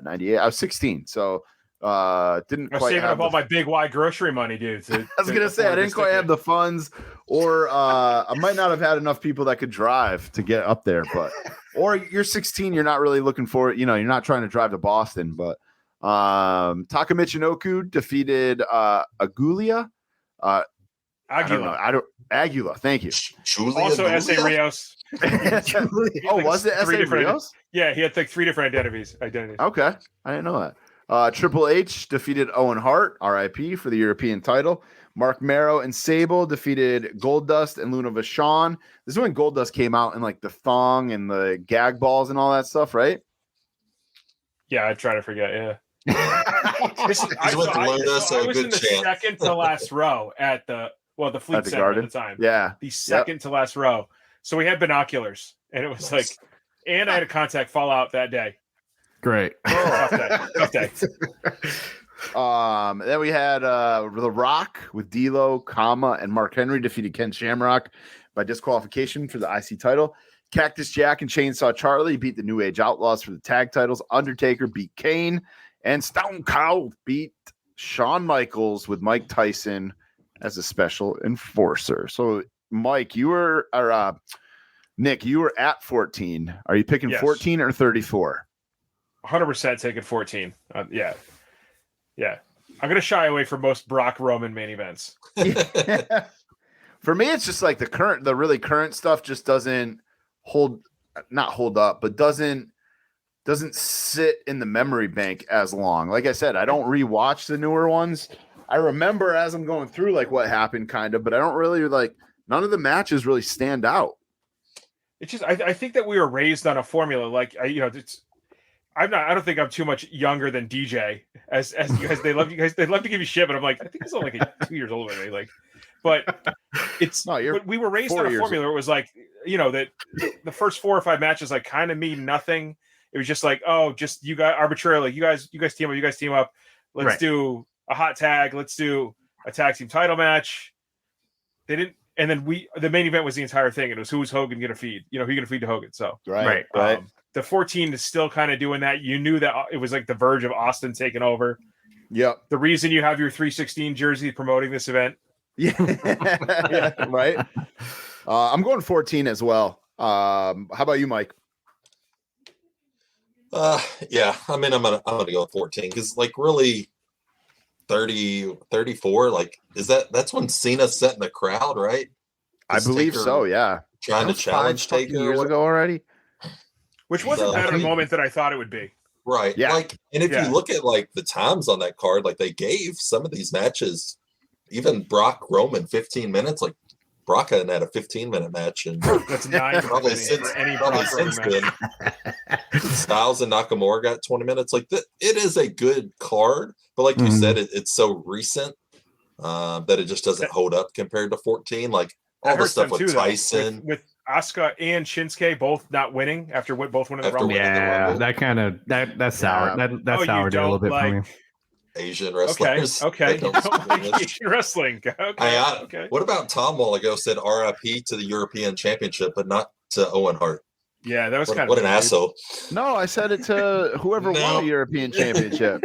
98. I was 16. So didn't I was quite saving have up all my big Y grocery money, dude. I was gonna say I didn't quite have the funds, or I might not have had enough people that could drive to get up there. But or you're 16, you're not really looking for it. You know, you're not trying to drive to Boston. But Taka Michinoku defeated Aguila. Aguila. Thank you. Also, S.A. Rios. Was it S.A. Rios? Yeah, he had like 3 different identities. Okay, I didn't know that. Triple H defeated Owen Hart, RIP, for the European title. Mark Marrow and Sable defeated Goldust and Luna Vachon. This is when Goldust came out in like the thong and the gag balls and all that stuff, right? Yeah, I try to forget. Yeah. I was in the second to last row at the Fleet Center Garden at the time. Yeah, the second to last row. So we had binoculars, and it was like, and I had a contact fallout that day. Great. Tough day. Then we had The Rock with D'Lo, Kama, and Mark Henry defeated Ken Shamrock by disqualification for the IC title. Cactus Jack and Chainsaw Charlie beat the New Age Outlaws for the tag titles. Undertaker beat Kane, and Stone Cold beat Shawn Michaels with Mike Tyson as a special enforcer. So, Mike, Nick, you were at 14. Are you picking 14 or 34? 100% taking 14. Yeah. I'm going to shy away from most Brock Roman main events. For me, it's just like the really current stuff just doesn't not hold up, but doesn't sit in the memory bank as long. Like I said, I don't rewatch the newer ones. I remember as I'm going through like what happened kind of, but I don't really none of the matches really stand out. It's just, I think that we were raised on a formula. Like, I don't think I'm too much younger than DJ as you guys. They love to give you shit, but I'm like, I think he's only like 2 years older than me. Like, but it's but we were raised on a formula. It was like, that the first 4 or 5 matches like kind of mean nothing. It was just like, just you guys arbitrarily, you guys team up. Let's do a hot tag. Let's do a tag team title match. They didn't. And then the main event was the entire thing. It was who's Hogan going to feed? Who going to feed to Hogan? So right. The 14 is still kind of doing that. You knew that it was like the verge of Austin taking over. Yep. The reason you have your 316 jersey promoting this event. Yeah. Right. I'm going 14 as well. How about you, Mike? Yeah. I mean, I'm gonna go 14 because like really 30, 34. Like, that's when Cena set in the crowd, right? I believe so. Yeah. Trying to challenge Taker years ago already. Which wasn't that a moment that I thought it would be. Right. Yeah. Like, and if you look at like the times on that card, like they gave some of these matches, even Brock Roman 15 minutes, like Brock hadn't had a 15-minute match. And that's 9 probably since then. Styles and Nakamura got 20 minutes. Like it is a good card, but like you said, it's so recent that it just doesn't hold up compared to 14. Like all the stuff with Tyson. With Asuka and Shinsuke both not winning after both winning the Rumble. Yeah, that sour. That soured it a little bit for me. Asian wrestlers. Okay. You don't like Asian wrestling. Okay. What about Tom while ago said RIP to the European Championship, but not to Owen Hart? Yeah, that was what an asshole. No, I said it to whoever won the European Championship.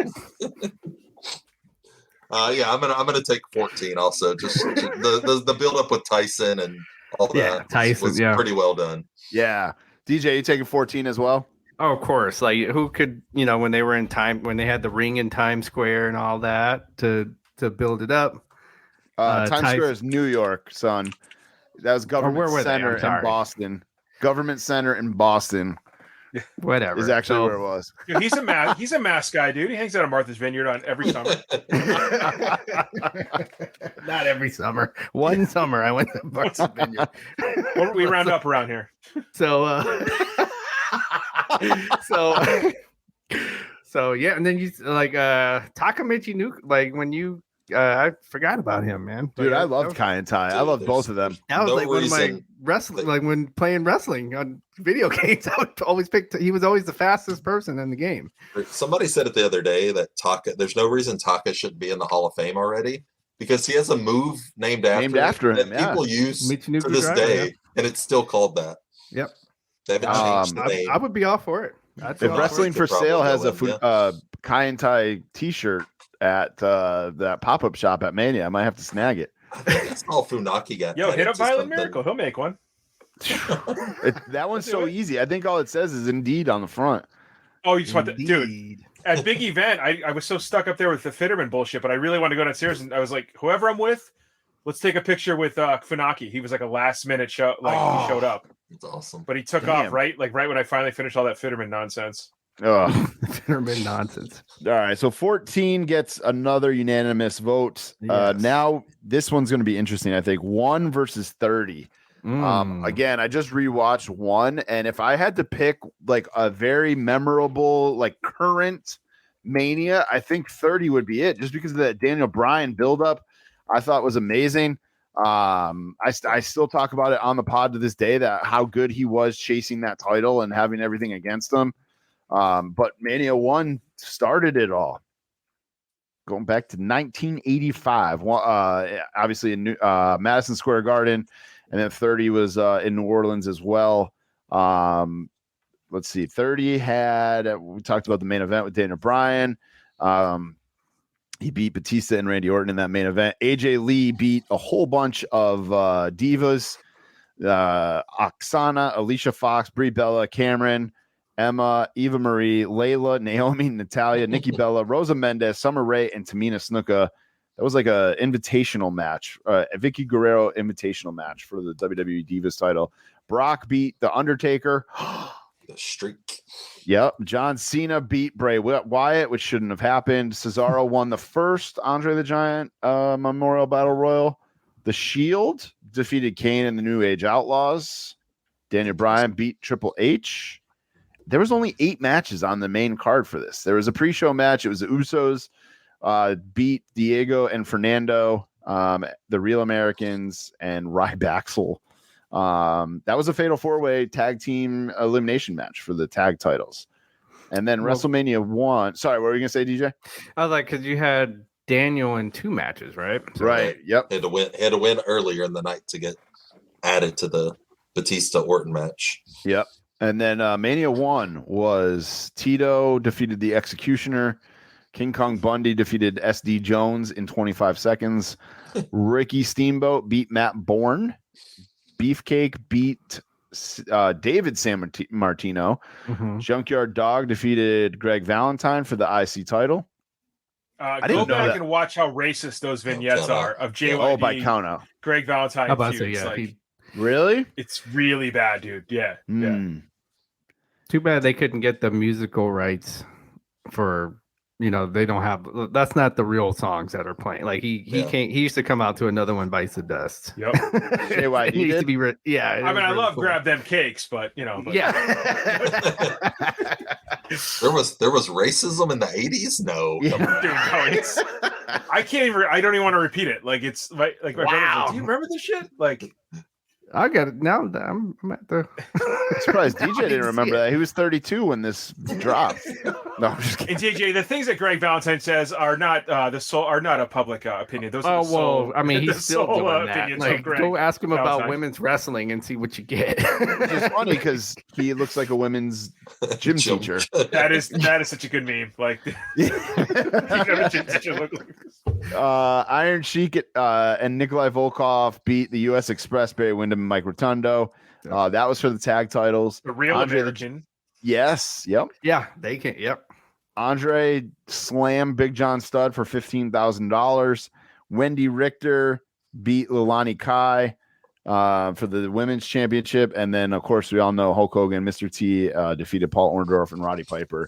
Yeah, I'm gonna take 14 also. Just the build up with Tyson and all that Tyson was pretty well done. Yeah. DJ, you taking 14 as well? Oh, of course. Like who could, when they were when they had the ring in Times Square and all that to build it up. Times Square is New York, son. That was Government Center in Boston. Government Center in Boston. Whatever is actually where it was. Dude, he's a mask guy, dude. He hangs out at Martha's Vineyard on every summer. Not every summer. One summer I went to Martha's Vineyard. We round up around here. So yeah, and then you like Takamichi Nuke, like when you I forgot about him, man. Dude, I loved Kai and Tai. I loved both of them. That was like one of my wrestling, like when playing wrestling on video games, I would always he was always the fastest person in the game. Somebody said it the other day that there's no reason Taka shouldn't be in the Hall of Fame already because he has a move named after him that people use to this day, and it's still called that. Yep. They haven't changed the name. I would be all for it. If Wrestling for Sale has a Kai and Tai t-shirt at that pop-up shop at Mania, I might have to snag it. I think that's all Funaki got. Yo, hit up Violent Miracle. He'll make one. That one's so easy. I think all it says is Indeed on the front. Oh, you just want that, dude. At Big Event, I was so stuck up there with the Fitterman bullshit, but I really wanted to go downstairs, and I was like, whoever I'm with, let's take a picture with Funaki. He was like a last-minute show, he showed up. That's awesome. But he took off right when I finally finished all that Fitterman nonsense. Fitterman nonsense. All right, so 14 gets another unanimous vote. Yes. Now this one's going to be interesting. I think 1 versus 30. Again, I just rewatched 1, and if I had to pick like a very memorable, like current Mania, I think 30 would be it, just because of that Daniel Bryan buildup. I thought was amazing. I still talk about it on the pod to this day, that how good he was chasing that title and having everything against him. But Mania 1 started it all. Going back to 1985, obviously in Madison Square Garden, and then 30 was in New Orleans as well. Let's see, 30 we talked about the main event with Daniel Bryan. He beat Batista and Randy Orton in that main event. AJ Lee beat a whole bunch of divas. Oksana, Alicia Fox, Brie Bella, Cameron, Emma, Eva Marie, Layla, Naomi, Natalia, Nikki Bella, Rosa Mendez, Summer Rae, and Tamina Snuka. That was like a invitational match, a Vicky Guerrero invitational match for the WWE Divas title. Brock beat The Undertaker. The streak. Yep. John Cena beat Bray Wyatt, which shouldn't have happened. Cesaro won the first Andre the Giant Memorial Battle Royal. The Shield defeated Kane and the New Age Outlaws. Daniel Bryan beat Triple H. There was only 8 matches on the main card for this. There was a pre-show match. It was the Usos beat Diego and Fernando, the Real Americans, and Ryback. That was a fatal 4-way tag team elimination match for the tag titles. And then WrestleMania 1. Sorry, what were you going to say, DJ? I was like, because you had Daniel in 2 matches, right? So, right. Yep. Had to win earlier in the night to get added to the Batista Orton match. Yep. And then Mania 1 was Tito defeated the Executioner. King Kong Bundy defeated SD Jones in 25 seconds. Ricky Steamboat beat Matt Bourne. Beefcake beat David San Martino. Mm-hmm. Junkyard Dog defeated Greg Valentine for the IC title. Go back and watch how racist those vignettes are of JYD. Oh, by count out. Greg Valentine. Really? It's really bad, dude. Yeah. Yeah. Too bad they couldn't get the musical rights for, they don't have, that's not the real songs that are playing. Like he used to come out to another one, Bites the Dust. Yep. JYD used to be, I mean, I love cool. Grab Them Cakes, but yeah. There was racism in the 80s. No, yeah. Dude, I can't even. I don't even want to repeat it. Like it's like my brother's like, do you remember this shit? Like, I got it now. I'm at the. I'm surprised DJ didn't remember that. He was 32 when this dropped. No, I'm just kidding. And DJ, the things that Greg Valentine says are not not a public opinion. Those are I mean, he's still doing that. Like, go ask him about women's wrestling and see what you get. It's funny because he looks like a women's gym teacher. That is such a good meme. Like, you never gym teacher look like this. Iron Sheik and Nikolai Volkov beat the U.S. Express, Barry Windham and Mike Rotundo. That was for the tag titles. The real American. Yes. Yep. Yeah, they can. Yep. Andre slammed Big John Studd for $15,000. Wendy Richter beat Lilani Kai for the women's championship. And then, of course, we all know Hulk Hogan, Mr. T defeated Paul Orndorff and Roddy Piper.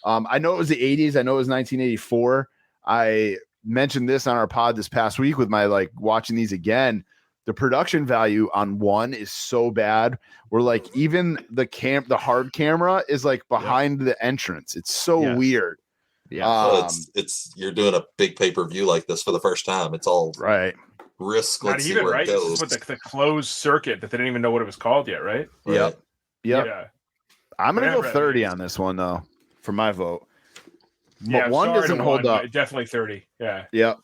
I know it was the 80s. I know it was 1984. I mentioned this on our pod this past week with my watching these again. The production value on one is so bad. We're even the hard camera is behind the entrance. It's so weird. Yeah. It's you're doing a big pay-per-view like this for the first time. It's all right. Risk. Not even right. This is what the closed circuit that they didn't even know what it was called yet, right? Yep. Yeah. I'm gonna go 30 on this one though for my vote. Yeah, but one doesn't hold up. Definitely 30. Yeah. Yep.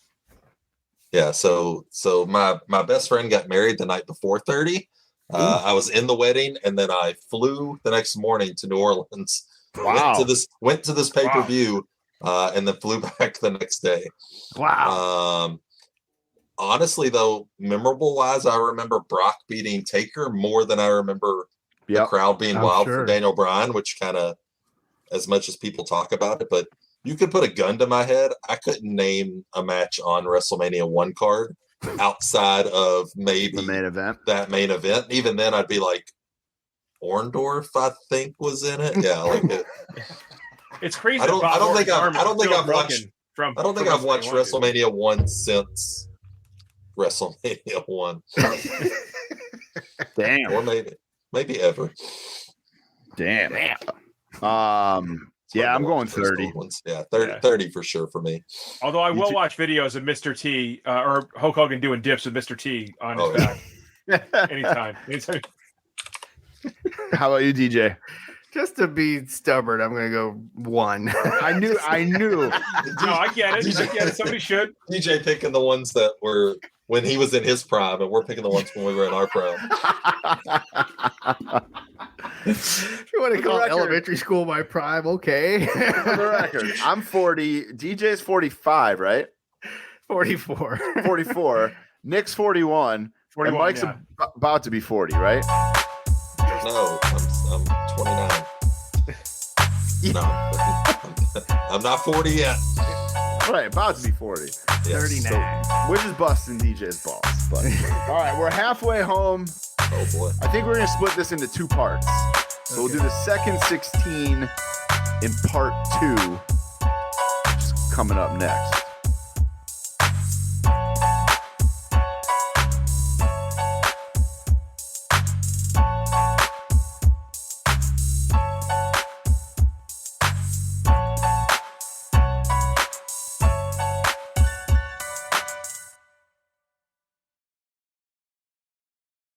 Yeah. So my best friend got married the night before 30. I was in the wedding, and then I flew the next morning to New Orleans. Wow. Went to this pay-per-view, and then flew back the next day. Wow. Honestly, though, memorable wise, I remember Brock beating Taker more than I remember the crowd being wild for Daniel Bryan, which kind of, as much as people talk about it, but you could put a gun to my head. I couldn't name a match on WrestleMania 1 card outside of maybe the main event. That main event. Even then, I'd be like, Orndorff, I think, was in it. Yeah, it's crazy. I don't think I've watched WrestleMania 1 since WrestleMania 1. Damn. Or maybe ever. Damn. Yeah, I'm going 30. Yeah, 30 for sure for me. Although I will watch videos of Mr. T or Hulk Hogan doing dips with Mr. T on his back. Anytime. How about you, DJ? Just to be stubborn, I'm going to go 1. I knew. No, I get it. Somebody should. DJ picking the ones that were when he was in his prime, and we're picking the ones when we were in our prime. If you want to call elementary school my prime, okay. For the record, I'm 40. DJ's 45, right? 44. 44. Nick's 41. And Mike's about to be 40, right? No, I'm 29. No, I'm not 40 yet. Right, about to be 40. Yes. 39. So, which is busting DJ's balls. But all right, we're halfway home. Oh boy. I think we're gonna split this into 2 parts. So we'll do the second 16 in part 2. Just coming up next.